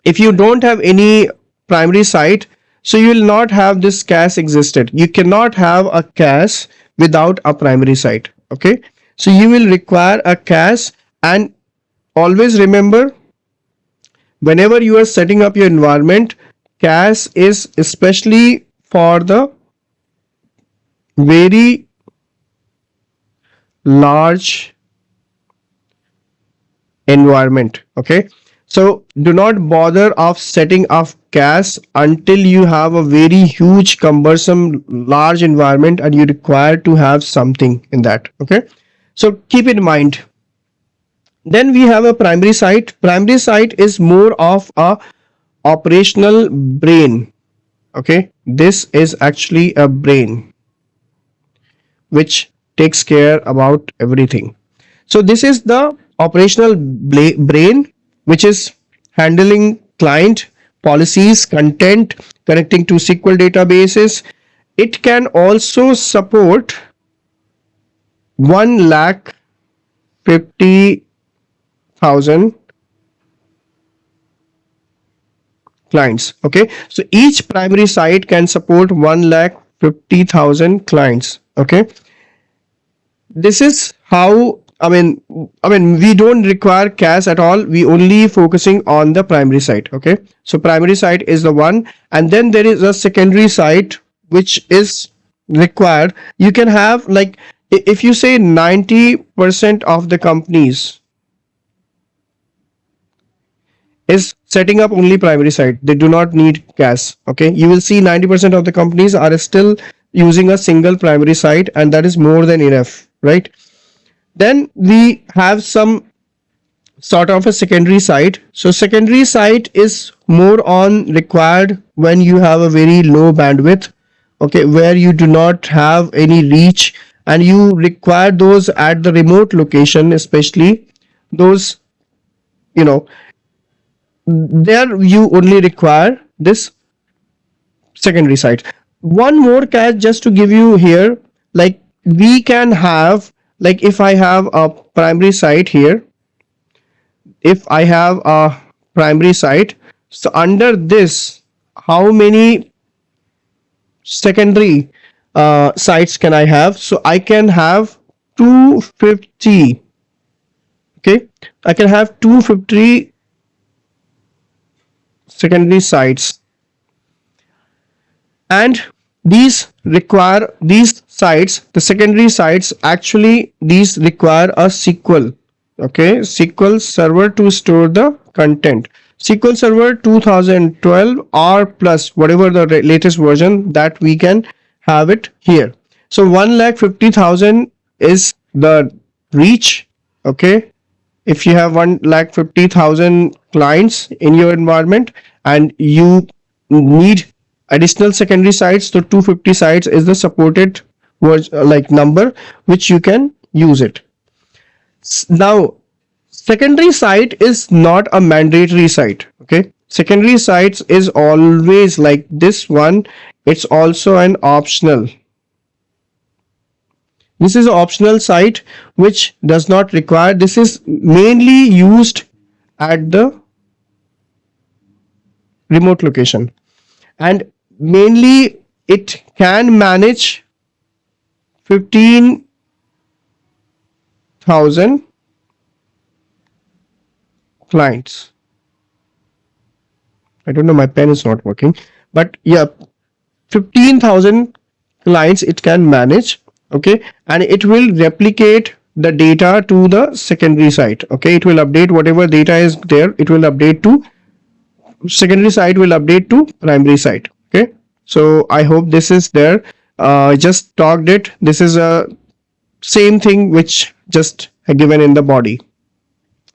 if you don't have any primary site, so you will not have this CAS existed. You cannot have a CAS without a primary site. Okay, so you will require a CAS. And always remember, whenever you are setting up your environment, CAS is especially for the very large environment. Okay, so do not bother of setting up CAS until you have a very huge cumbersome large environment and you require to have something in that. Okay, so keep in mind. Then we have a primary site. Primary site is more of a operational brain. Okay, this is actually a brain which takes care about everything. So this is the operational brain which is handling client policies, content, connecting to SQL databases. It can also support 1,50,000 clients. Okay, so each primary site can support 1,50,000 clients. Okay, this is how we don't require CAS at all. We only focusing on the primary site. Okay, so primary site is the one, and then there is a secondary site which is required. You can have, like, if you say 90% of the companies is setting up only primary site, they do not need CAS. Okay, you will see 90% of the companies are still using a single primary site, and that is more than enough, right? Then we have some sort of a secondary site. So secondary site is more on required when you have a very low bandwidth. Okay, where you do not have any reach and you require those at the remote location, especially those, there you only require this secondary sites. One more catch just to give you here, like we can have, like if I have a primary site here, if I have a primary site, so under this, how many secondary sites can I have? So I can have 250. Okay, I can have 250 secondary sites, and these sites, the secondary sites, actually these require a SQL, okay, SQL server to store the content. SQL server 2012 or plus whatever the latest version that we can have it here. So 1,50,000 is the reach. Okay, if you have 1,50,000 clients in your environment and you need additional secondary sites, so 250 sites is the supported like number which you can use it. Now secondary site is not a mandatory site. Okay, secondary sites is always like this one, it's also an optional. This is an optional site which does not require. This is mainly used at the remote location, and mainly it can manage 15,000 clients. I don't know, my pen is not working, but yeah, 15,000 clients it can manage. Okay, and it will replicate the data to the secondary site. Okay, it will update whatever data is there, it will update to secondary site, will update to primary site. Okay, so I hope this is there. I just talked it. This is a same thing which just given in the body.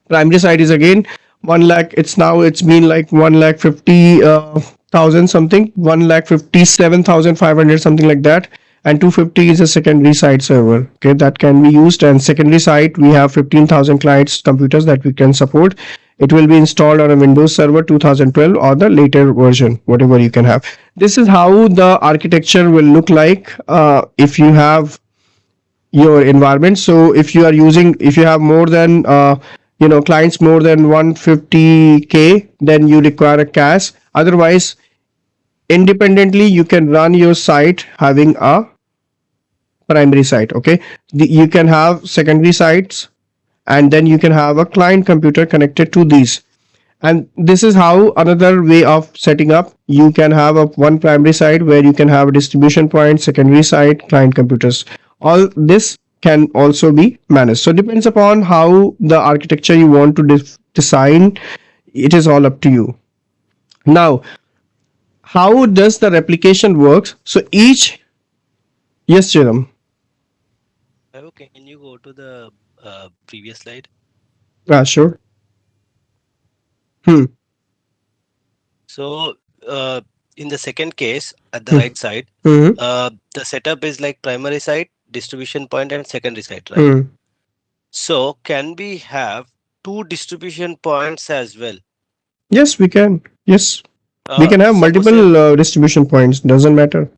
Primary site is again 1 lakh. It's now it's been like 1,50,000 something, 1,57,500 something like that, and 250 is a secondary site server. Okay, that can be used. And secondary site we have 15,000 clients computers that we can support. It will be installed on a Windows Server 2012 or the later version, whatever you can have. This is how the architecture will look like if you have your environment. So if you are using, if you have more than clients more than 150k, then you require a cache. Otherwise, independently you can run your site having a primary site. Okay, you can have secondary sites, and then you can have a client computer connected to these. And this is how another way of setting up. You can have a one primary site where you can have a distribution point, secondary site, client computers. All this can also be managed. So depends upon how the architecture you want to design. It is all up to you. Now, how does the replication works? So each, yes, Chiram.
Okay, can you go to the previous slide?
Sure. Hmm.
So in the second case, at the
Hmm.
right side,
Hmm.
the setup is like primary site, distribution point, and secondary site, right?
Hmm.
So can we have two distribution points as well?
Yes, we can. Yes, we can have
Suppose say,
multiple distribution points. Doesn't matter.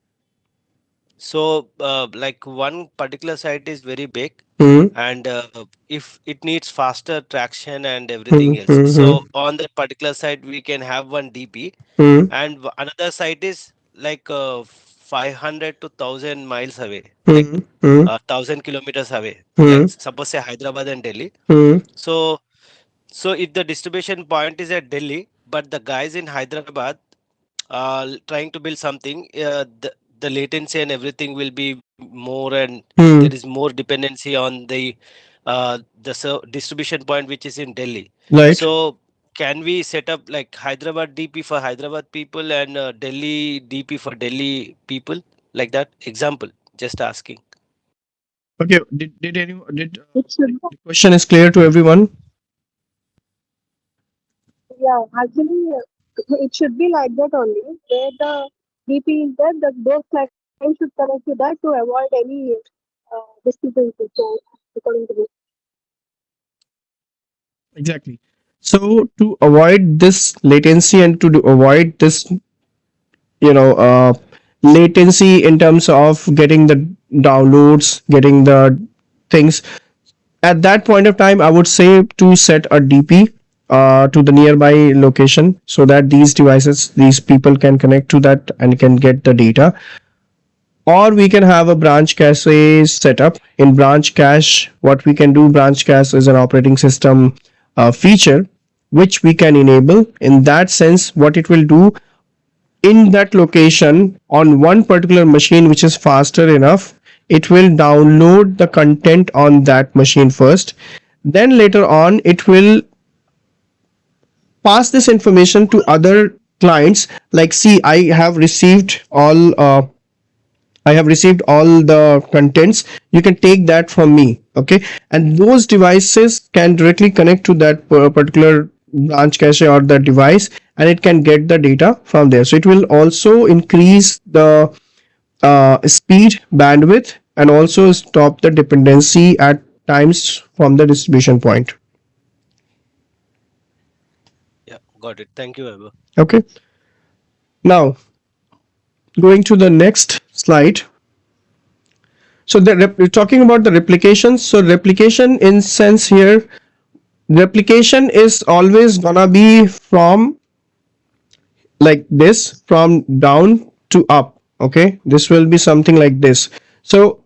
so like one particular site is very big,
Hmm.
and if it needs faster traction and
Hmm.
everything else,
Hmm. Hmm.
so on that particular site we can have one DP,
Hmm.
and another site is like 500 to 1000 miles away, like
Hmm. Hmm.
1000 kilometers away,
Hmm.
like suppose say Hyderabad and Delhi.
Hmm.
So so if the distribution point is at Delhi, but the guys in Hyderabad trying to build something, the latency and everything will be more, and
Hmm.
there is more dependency on the distribution point which is in Delhi.
Right.
So can we set up like Hyderabad DP for Hyderabad people and Delhi DP for Delhi people, like that? Example, just asking.
Okay. Did anyone did
It should
the question is clear to everyone?
Yeah, actually, it should be like that only. Where the DP is there, those clients should connect to that to avoid any discrepancy. So, according to me.
Exactly. So to avoid this latency and to avoid this latency in terms of getting the downloads, getting the things. At that point of time, I would say to set a DP to the nearby location so that these devices, these people can connect to that and can get the data. Or we can have a branch cache setup. In branch cache, what we can do, branch cache is an operating system feature which we can enable. In that sense, what it will do, in that location on one particular machine which is faster enough, it will download the content on that machine first. Then later on, it will pass this information to other clients, like, see, I have received all the contents. You can take that from me. Okay. And those devices can directly connect to that particular branch cache or the device, and it can get the data from there. So it will also increase the speed, bandwidth, and also stop the dependency at times from the distribution point.
Yeah, got it. Thank you, Vaibhav.
Okay. Now, going to the next slide. So we're talking about the replication. So replication in sense here, replication is always gonna be from like this, from down to up. Okay, this will be something like this. So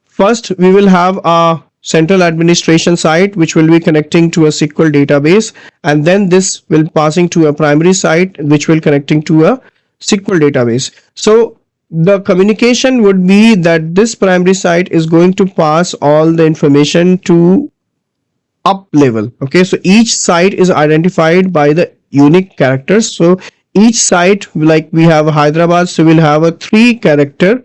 first we will have a central administration site which will be connecting to a SQL database, and then this will passing to a primary site which will connecting to a SQL database. So the communication would be that this primary site is going to pass all the information to up level. Okay, so each site is identified by the unique characters. So each site, like we have Hyderabad, so we'll have a 3 character.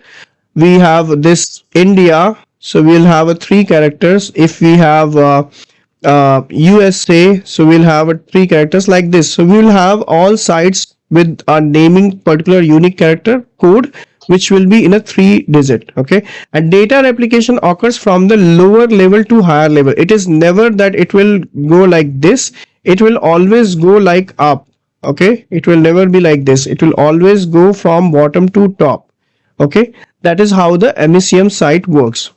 We have this India, so we'll have a 3 characters. If we have USA, so we'll have a 3 characters like this. So we will have all sites with a naming particular unique character code which will be in a 3 digit. Okay, and data replication occurs from the lower level to higher level. It is never that it will go like this, it will always go like up. Okay, it will never be like this, it will always go from bottom to top. Okay, that is how the MECM site works.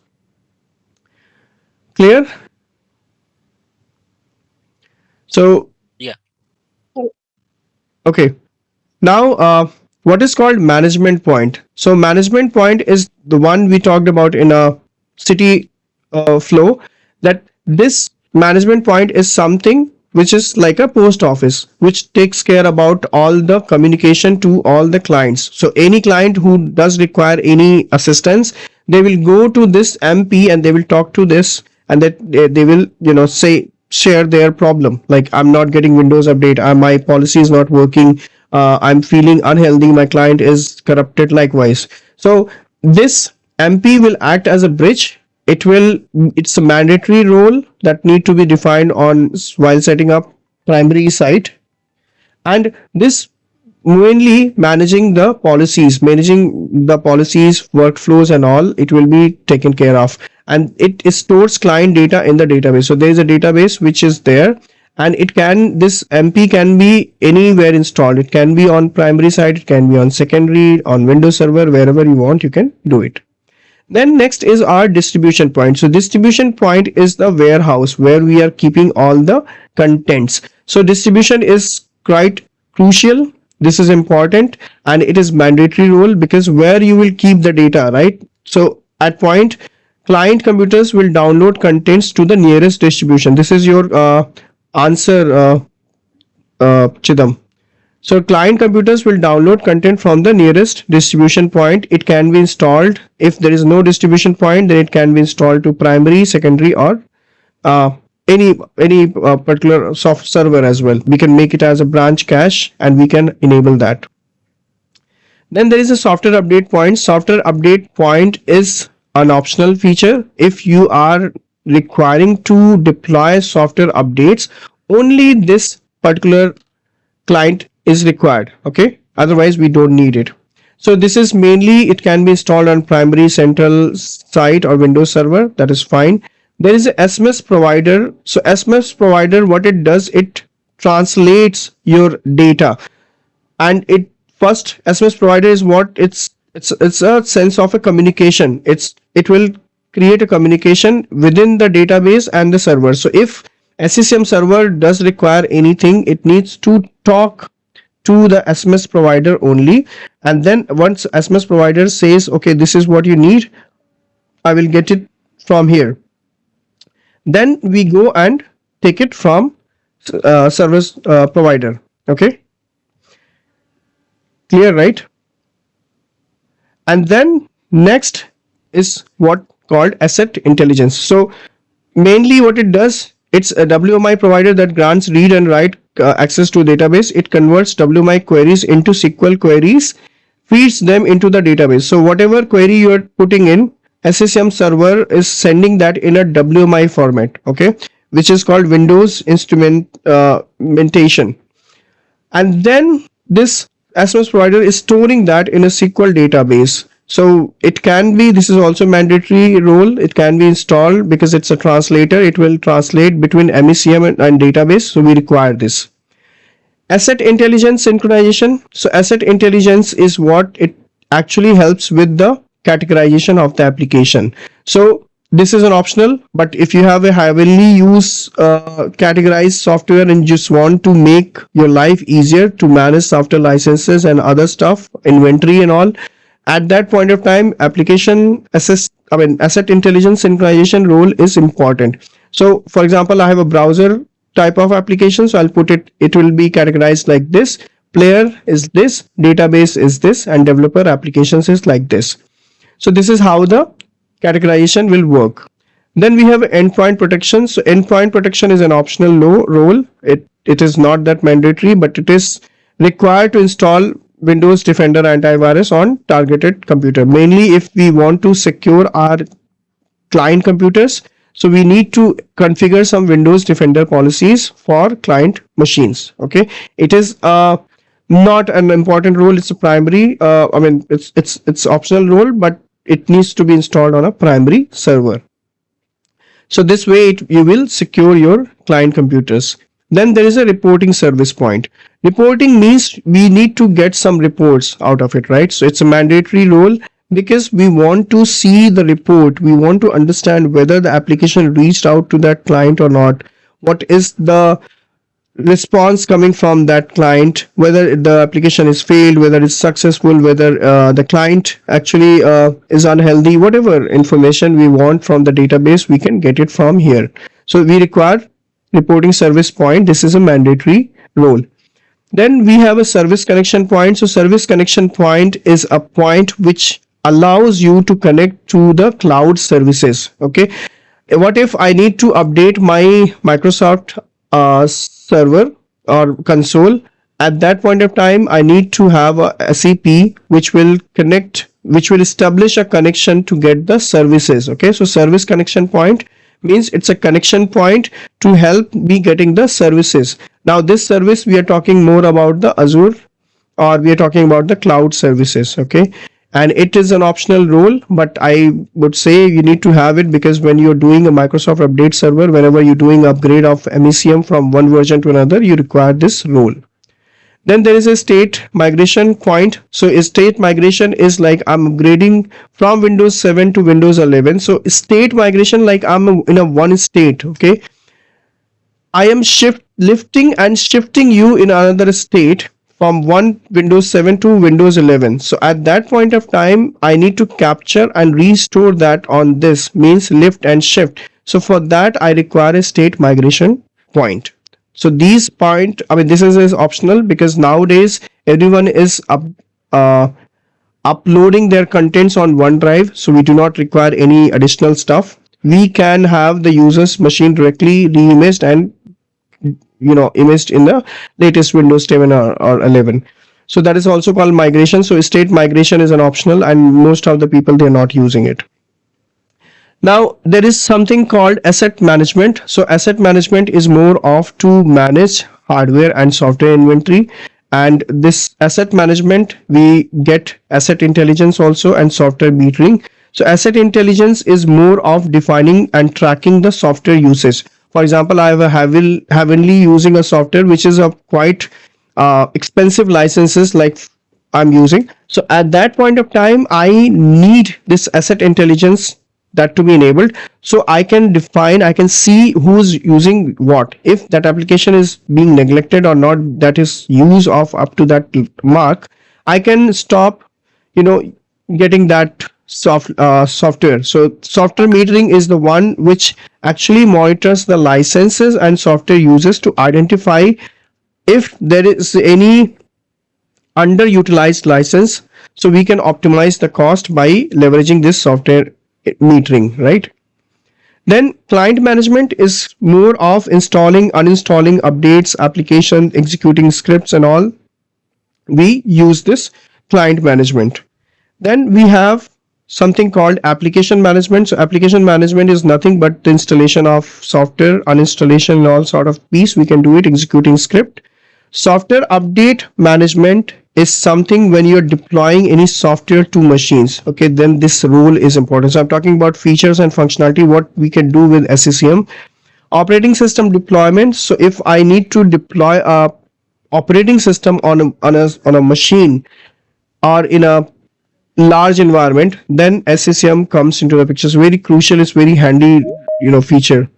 Clear? So
Yeah.
okay, now what is called management point? So management point is the one we talked about in a city flow, that this management point is something which is like a post office which takes care about all the communication to all the clients. So any client who does require any assistance, they will go to this MP and they will talk to this, and that they will say, share their problem, like, I'm not getting Windows update, my policy is not working, I'm feeling unhealthy, my client is corrupted, likewise. So this MP will act as a bridge. It's a mandatory role that need to be defined on while setting up primary site, and this mainly managing the policies, workflows and all, it will be taken care of, and it stores client data in the database. So there is a database which is there, and this MP can be anywhere installed. It can be on primary side, it can be on secondary, on Windows Server, wherever you want, you can do it. Then next is our distribution point. So distribution point is the warehouse where we are keeping all the contents. So distribution is quite crucial. This is important and it is mandatory role, because where you will keep the data, right? So at point, client computers will download contents to the nearest distribution. This is your answer, Chidam. So client computers will download content from the nearest distribution point. It can be installed. If there is no distribution point, then it can be installed to primary, secondary, or any particular soft server as well. We can make it as a branch cache and we can enable that. Then there is a software update point. Software update point is an optional feature. If you are requiring to deploy software updates, only this particular client is required. Okay, otherwise we don't need it. So this is mainly, it can be installed on primary, central site, or Windows Server. That is fine. There is a SMS provider. So SMS provider, what it does, it translates your data and it first SMS provider is what it's a sense of a communication. It will create a communication within the database and the server. So if SCCM server does require anything, it needs to talk to the SMS provider only, and then once SMS provider says, okay, this is what you need, I will get it from here, then we go and take it from service provider. Okay, clear, right? And then next is what called asset intelligence. So mainly what it does, it's a WMI provider that grants read and write access to database. It converts WMI queries into SQL queries, feeds them into the database. So whatever query you are putting in, SCCM server is sending that in a WMI format, okay, which is called Windows instrumentation. And then this SMS provider is storing that in a SQL database. So it can be, this is also mandatory role, it can be installed because it's a translator. It will translate between MECM and database, so we require this. Asset intelligence synchronization. So asset intelligence is what it actually helps with the categorization of the application. So this is an optional, but if you have a heavily used categorized software and just want to make your life easier to manage software licenses and other stuff, inventory and all, at that point of time, asset intelligence synchronization role is important. So for example, I have a browser type of application, so I'll put it will be categorized like this: player is this, database is this, and developer applications is like this. So this is how the categorization will work. Then we have endpoint protection. So endpoint protection is an optional role. It is not that mandatory, but it is required to install Windows Defender antivirus on targeted computer, mainly if we want to secure our client computers. So we need to configure some Windows Defender policies for client machines. Okay, it is not an important role. It's a primary. It's optional role, but it needs to be installed on a primary server. So this way you will secure your client computers. Then there is a reporting service point. Reporting means we need to get some reports out of it, right? So it's a mandatory role because we want to see the report. We want to understand whether the application reached out to that client or not. What is the response coming from that client, whether the application is failed, whether it's successful, whether the client actually is unhealthy. Whatever information we want from the database, we can get it from here. So we require reporting service point. This is a mandatory role. Then we have a service connection point. So service connection point is a point which allows you to connect to the cloud services. Okay, what if I need to update my Microsoft server or console? At that point of time, I need to have a SEP which will establish a connection to get the services. Okay, so service connection point means it's a connection point to help me getting the services. Now this service, we are talking more about the Azure, or we are talking about the cloud services. Okay, and it is an optional role, but I would say you need to have it because when you're doing a Microsoft update server, whenever you're doing upgrade of MECM from one version to another, you require this role. Then there is a state migration point. So a state migration is like I'm upgrading from Windows 7 to Windows 11. So state migration, like I'm in a one state. Okay, I am lifting and shifting you in another state from one Windows 7 to Windows 11. So at that point of time, I need to capture and restore that on this, means lift and shift. So for that, I require a state migration point. So these point, this is optional because nowadays everyone is uploading their contents on OneDrive. So we do not require any additional stuff. We can have the user's machine directly re-imaged and imaged in the latest Windows 7 or 11. So that is also called migration. So state migration is an optional and most of the people, they're not using it. Now there is something called asset management. So asset management is more of to manage hardware and software inventory, and this asset management we get asset intelligence also and software metering. So asset intelligence is more of defining and tracking the software usage. For example, I have a heavily using a software which is a quite expensive licenses, like I'm using. So at that point of time, I need this asset intelligence that to be enabled. So I can define, I can see who's using what. If that application is being neglected or not, that is use of up to that mark, I can stop, you know, getting that software. So software metering is the one which actually monitors the licenses and software users to identify if there is any underutilized license, so we can optimize the cost by leveraging this software metering, right? Then client management is more of installing, uninstalling updates, application, executing scripts and all. We use this client management. Then we have something called application management. So application management is nothing but the installation of software, uninstallation and all sort of piece. We can do it executing script. Software update management is something when you're deploying any software to machines. Okay, then this role is important. So I'm talking about features and functionality, what we can do with SCCM. Operating system deployment. So if I need to deploy a operating system on a machine or in a large environment, then SCCM comes into the picture. It's very crucial, it's very handy, feature.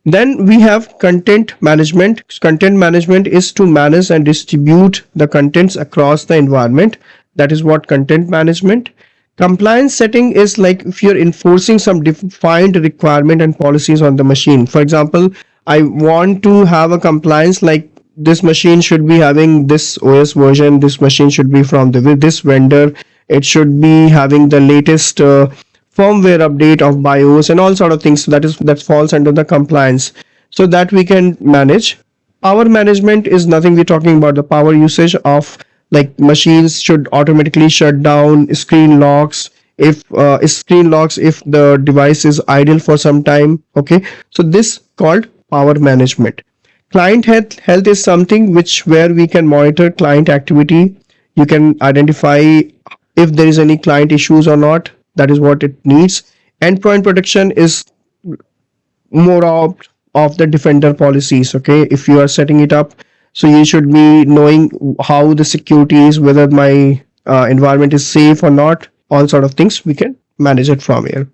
Then we have content management. Content management is to manage and distribute the contents across the environment. That is what content management. Compliance setting is like if you're enforcing some defined requirement and policies on the machine. For example, I want to have a compliance like this machine should be having this OS version, this machine should be from this vendor, it should be having the latest firmware update of BIOS and all sort of things. So that falls under the compliance. So that we can manage. Power management is nothing, we're talking about the power usage of like machines should automatically shut down, screen locks if the device is idle for some time. Okay, so this called power management. Client health is something which where we can monitor client activity. You can identify if there is any client issues or not. That is what it needs. Endpoint protection is more of the defender policies. Okay, if you are setting it up, so you should be knowing how the security is, whether my environment is safe or not, all sort of things we can manage it from here.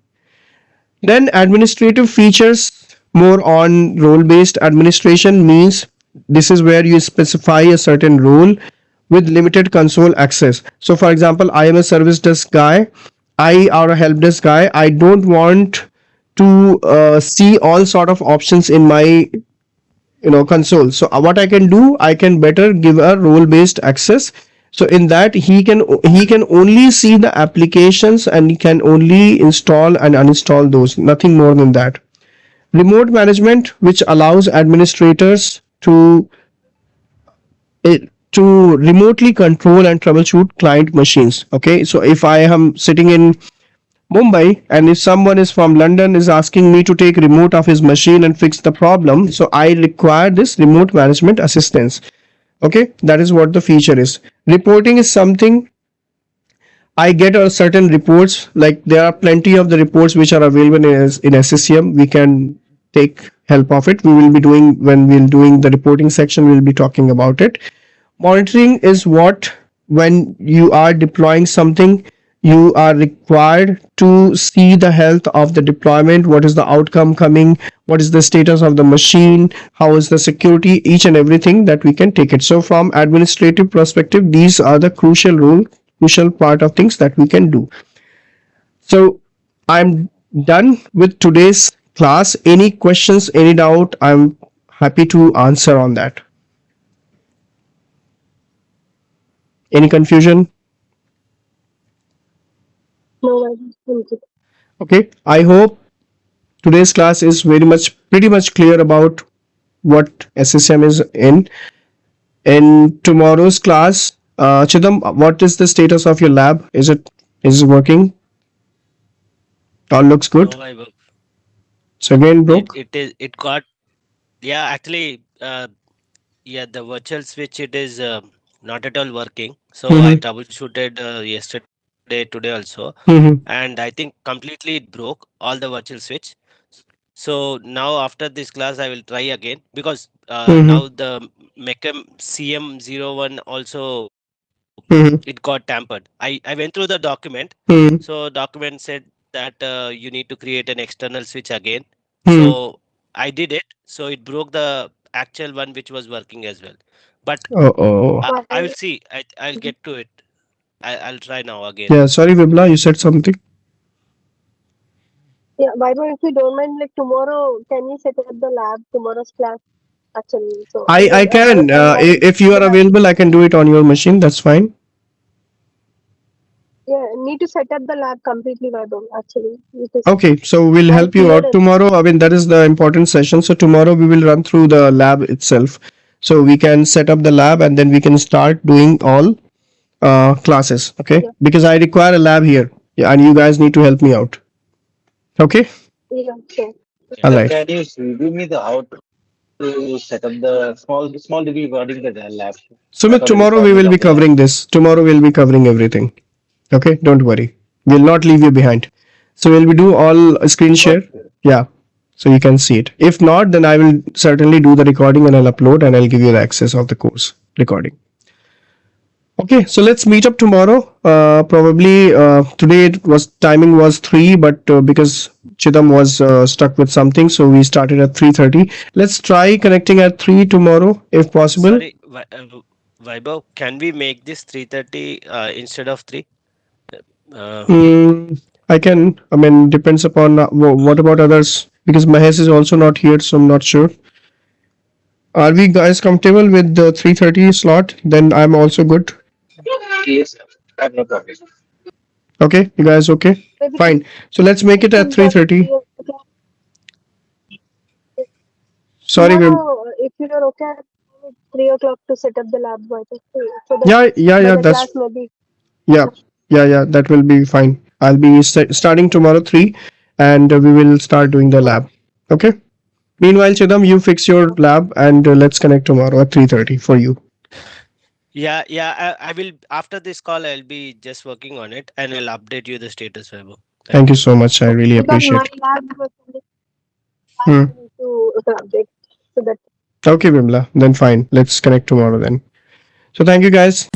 Then administrative features, more on role based administration, means this is where you specify a certain role with limited console access. So for example, I am a service desk guy, I or a help desk guy, I don't want to see all sort of options in my console. So what I can do, I can better give a role based access. So in that he can only see the applications and he can only install and uninstall those, nothing more than that. Remote management, which allows administrators to remotely control and troubleshoot client machines. Okay, so if I am sitting in Mumbai and if someone is from London is asking me to take remote of his machine and fix the problem, so I require this remote management assistance. Okay, that is what the feature is. Reporting is something I get a certain reports, like there are plenty of the reports which are available in SCCM. We can take help of it. We will be doing, when we're doing the reporting section, we'll be talking about it. Monitoring is what, when you are deploying something, you are required to see the health of the deployment, what is the outcome coming, what is the status of the machine, how is the security, each and everything that we can take it. So from administrative perspective, these are the crucial part of things that we can do. So I'm done with today's class. Any questions, any doubt, I'm happy to answer on that. Any confusion?
No, thank you.
Okay, I hope today's class is pretty much clear about what SSM is in. In tomorrow's class, Chidam, what is the status of your lab? Is it working? All looks good.
No,
So again broke.
it got, yeah, actually, yeah, the virtual switch, it is not at all working. So I
Mm-hmm.
troubleshooted yesterday, today also,
Mm-hmm.
and I think completely it broke all the virtual switch. So now after this class, I will try again, because
Mm-hmm.
now the MECM CM01 also
Mhm.
it got tampered. I went through the document.
Mhm.
So document said that you need to create an external switch again.
Mhm.
So I did it. So it broke the actual one which was working as well. But
Oh.
I will see. I'll get to it. I'll try now again.
Yeah, sorry, Vibla, you said something.
Yeah, Vaibhav, if you don't mind, like tomorrow, can you set up the lab tomorrow's class? Actually, so
I
because
can.
I
If you are
yeah,
available, I can do it on your machine. That's fine.
yeah, need to set up the lab completely, Vaibhav. Actually, it is
Okay, so we'll
I
help you
cleared
out
it.
tomorrow. I mean, that is the important session. So tomorrow we will run through the lab itself. So we can set up the lab and then we can start doing all classes. Okay,
Yeah,
because I require a lab here. Yeah, and you guys need to help me out. Okay.
yeah, sure.
All
Sir,
right.
can you give me the how to set up the small degree regarding the lab?
Sumit,
What are the
tomorrow we
requirement
will be
of the lab?
covering this. Tomorrow we'll be covering everything. Okay, don't worry. We'll not leave you behind. So we'll be do all screen share.
Okay.
Yeah. So you can see it. If not, then I will certainly do the recording and I'll upload and I'll give you the access of the course recording. Okay, so let's meet up tomorrow. Probably today it was timing was 3, but because Chidam was stuck with something, so we started at 3:30. Let's try connecting at 3 tomorrow if possible.
Sorry, Vaibhav, can we make this 3:30 instead of 3? Uh,
I can. I mean, depends upon what about others because Mahesh is also not here, so I'm not sure. Are we guys comfortable with the 3:30 slot? Then I'm also good.
Yes, sir. I have no problem.
Okay, you guys okay?
Maybe
Fine. So let's make it at
think that
3:30. Sorry,
tomorrow, if you are okay at 3 o'clock to set up the lab, Vaibhav, so that
yeah, yeah,
by
yeah.
the
That's
class maybe.
yeah, yeah, yeah. That will be fine. I'll be starting tomorrow 3, and we will start doing the lab. Okay. Meanwhile, Chidam, you fix your lab, and let's connect tomorrow at 3:30 for you.
yeah, yeah. I will after this call. I'll be just working on it, and I'll update you the status, Vaibhav.
Thank
Thank
you
you.
so much. I really
Because
appreciate
my
it.
lab was
Hmm.
need to update so that
Okay, Bimla. Then fine. Let's connect tomorrow then. So thank you guys.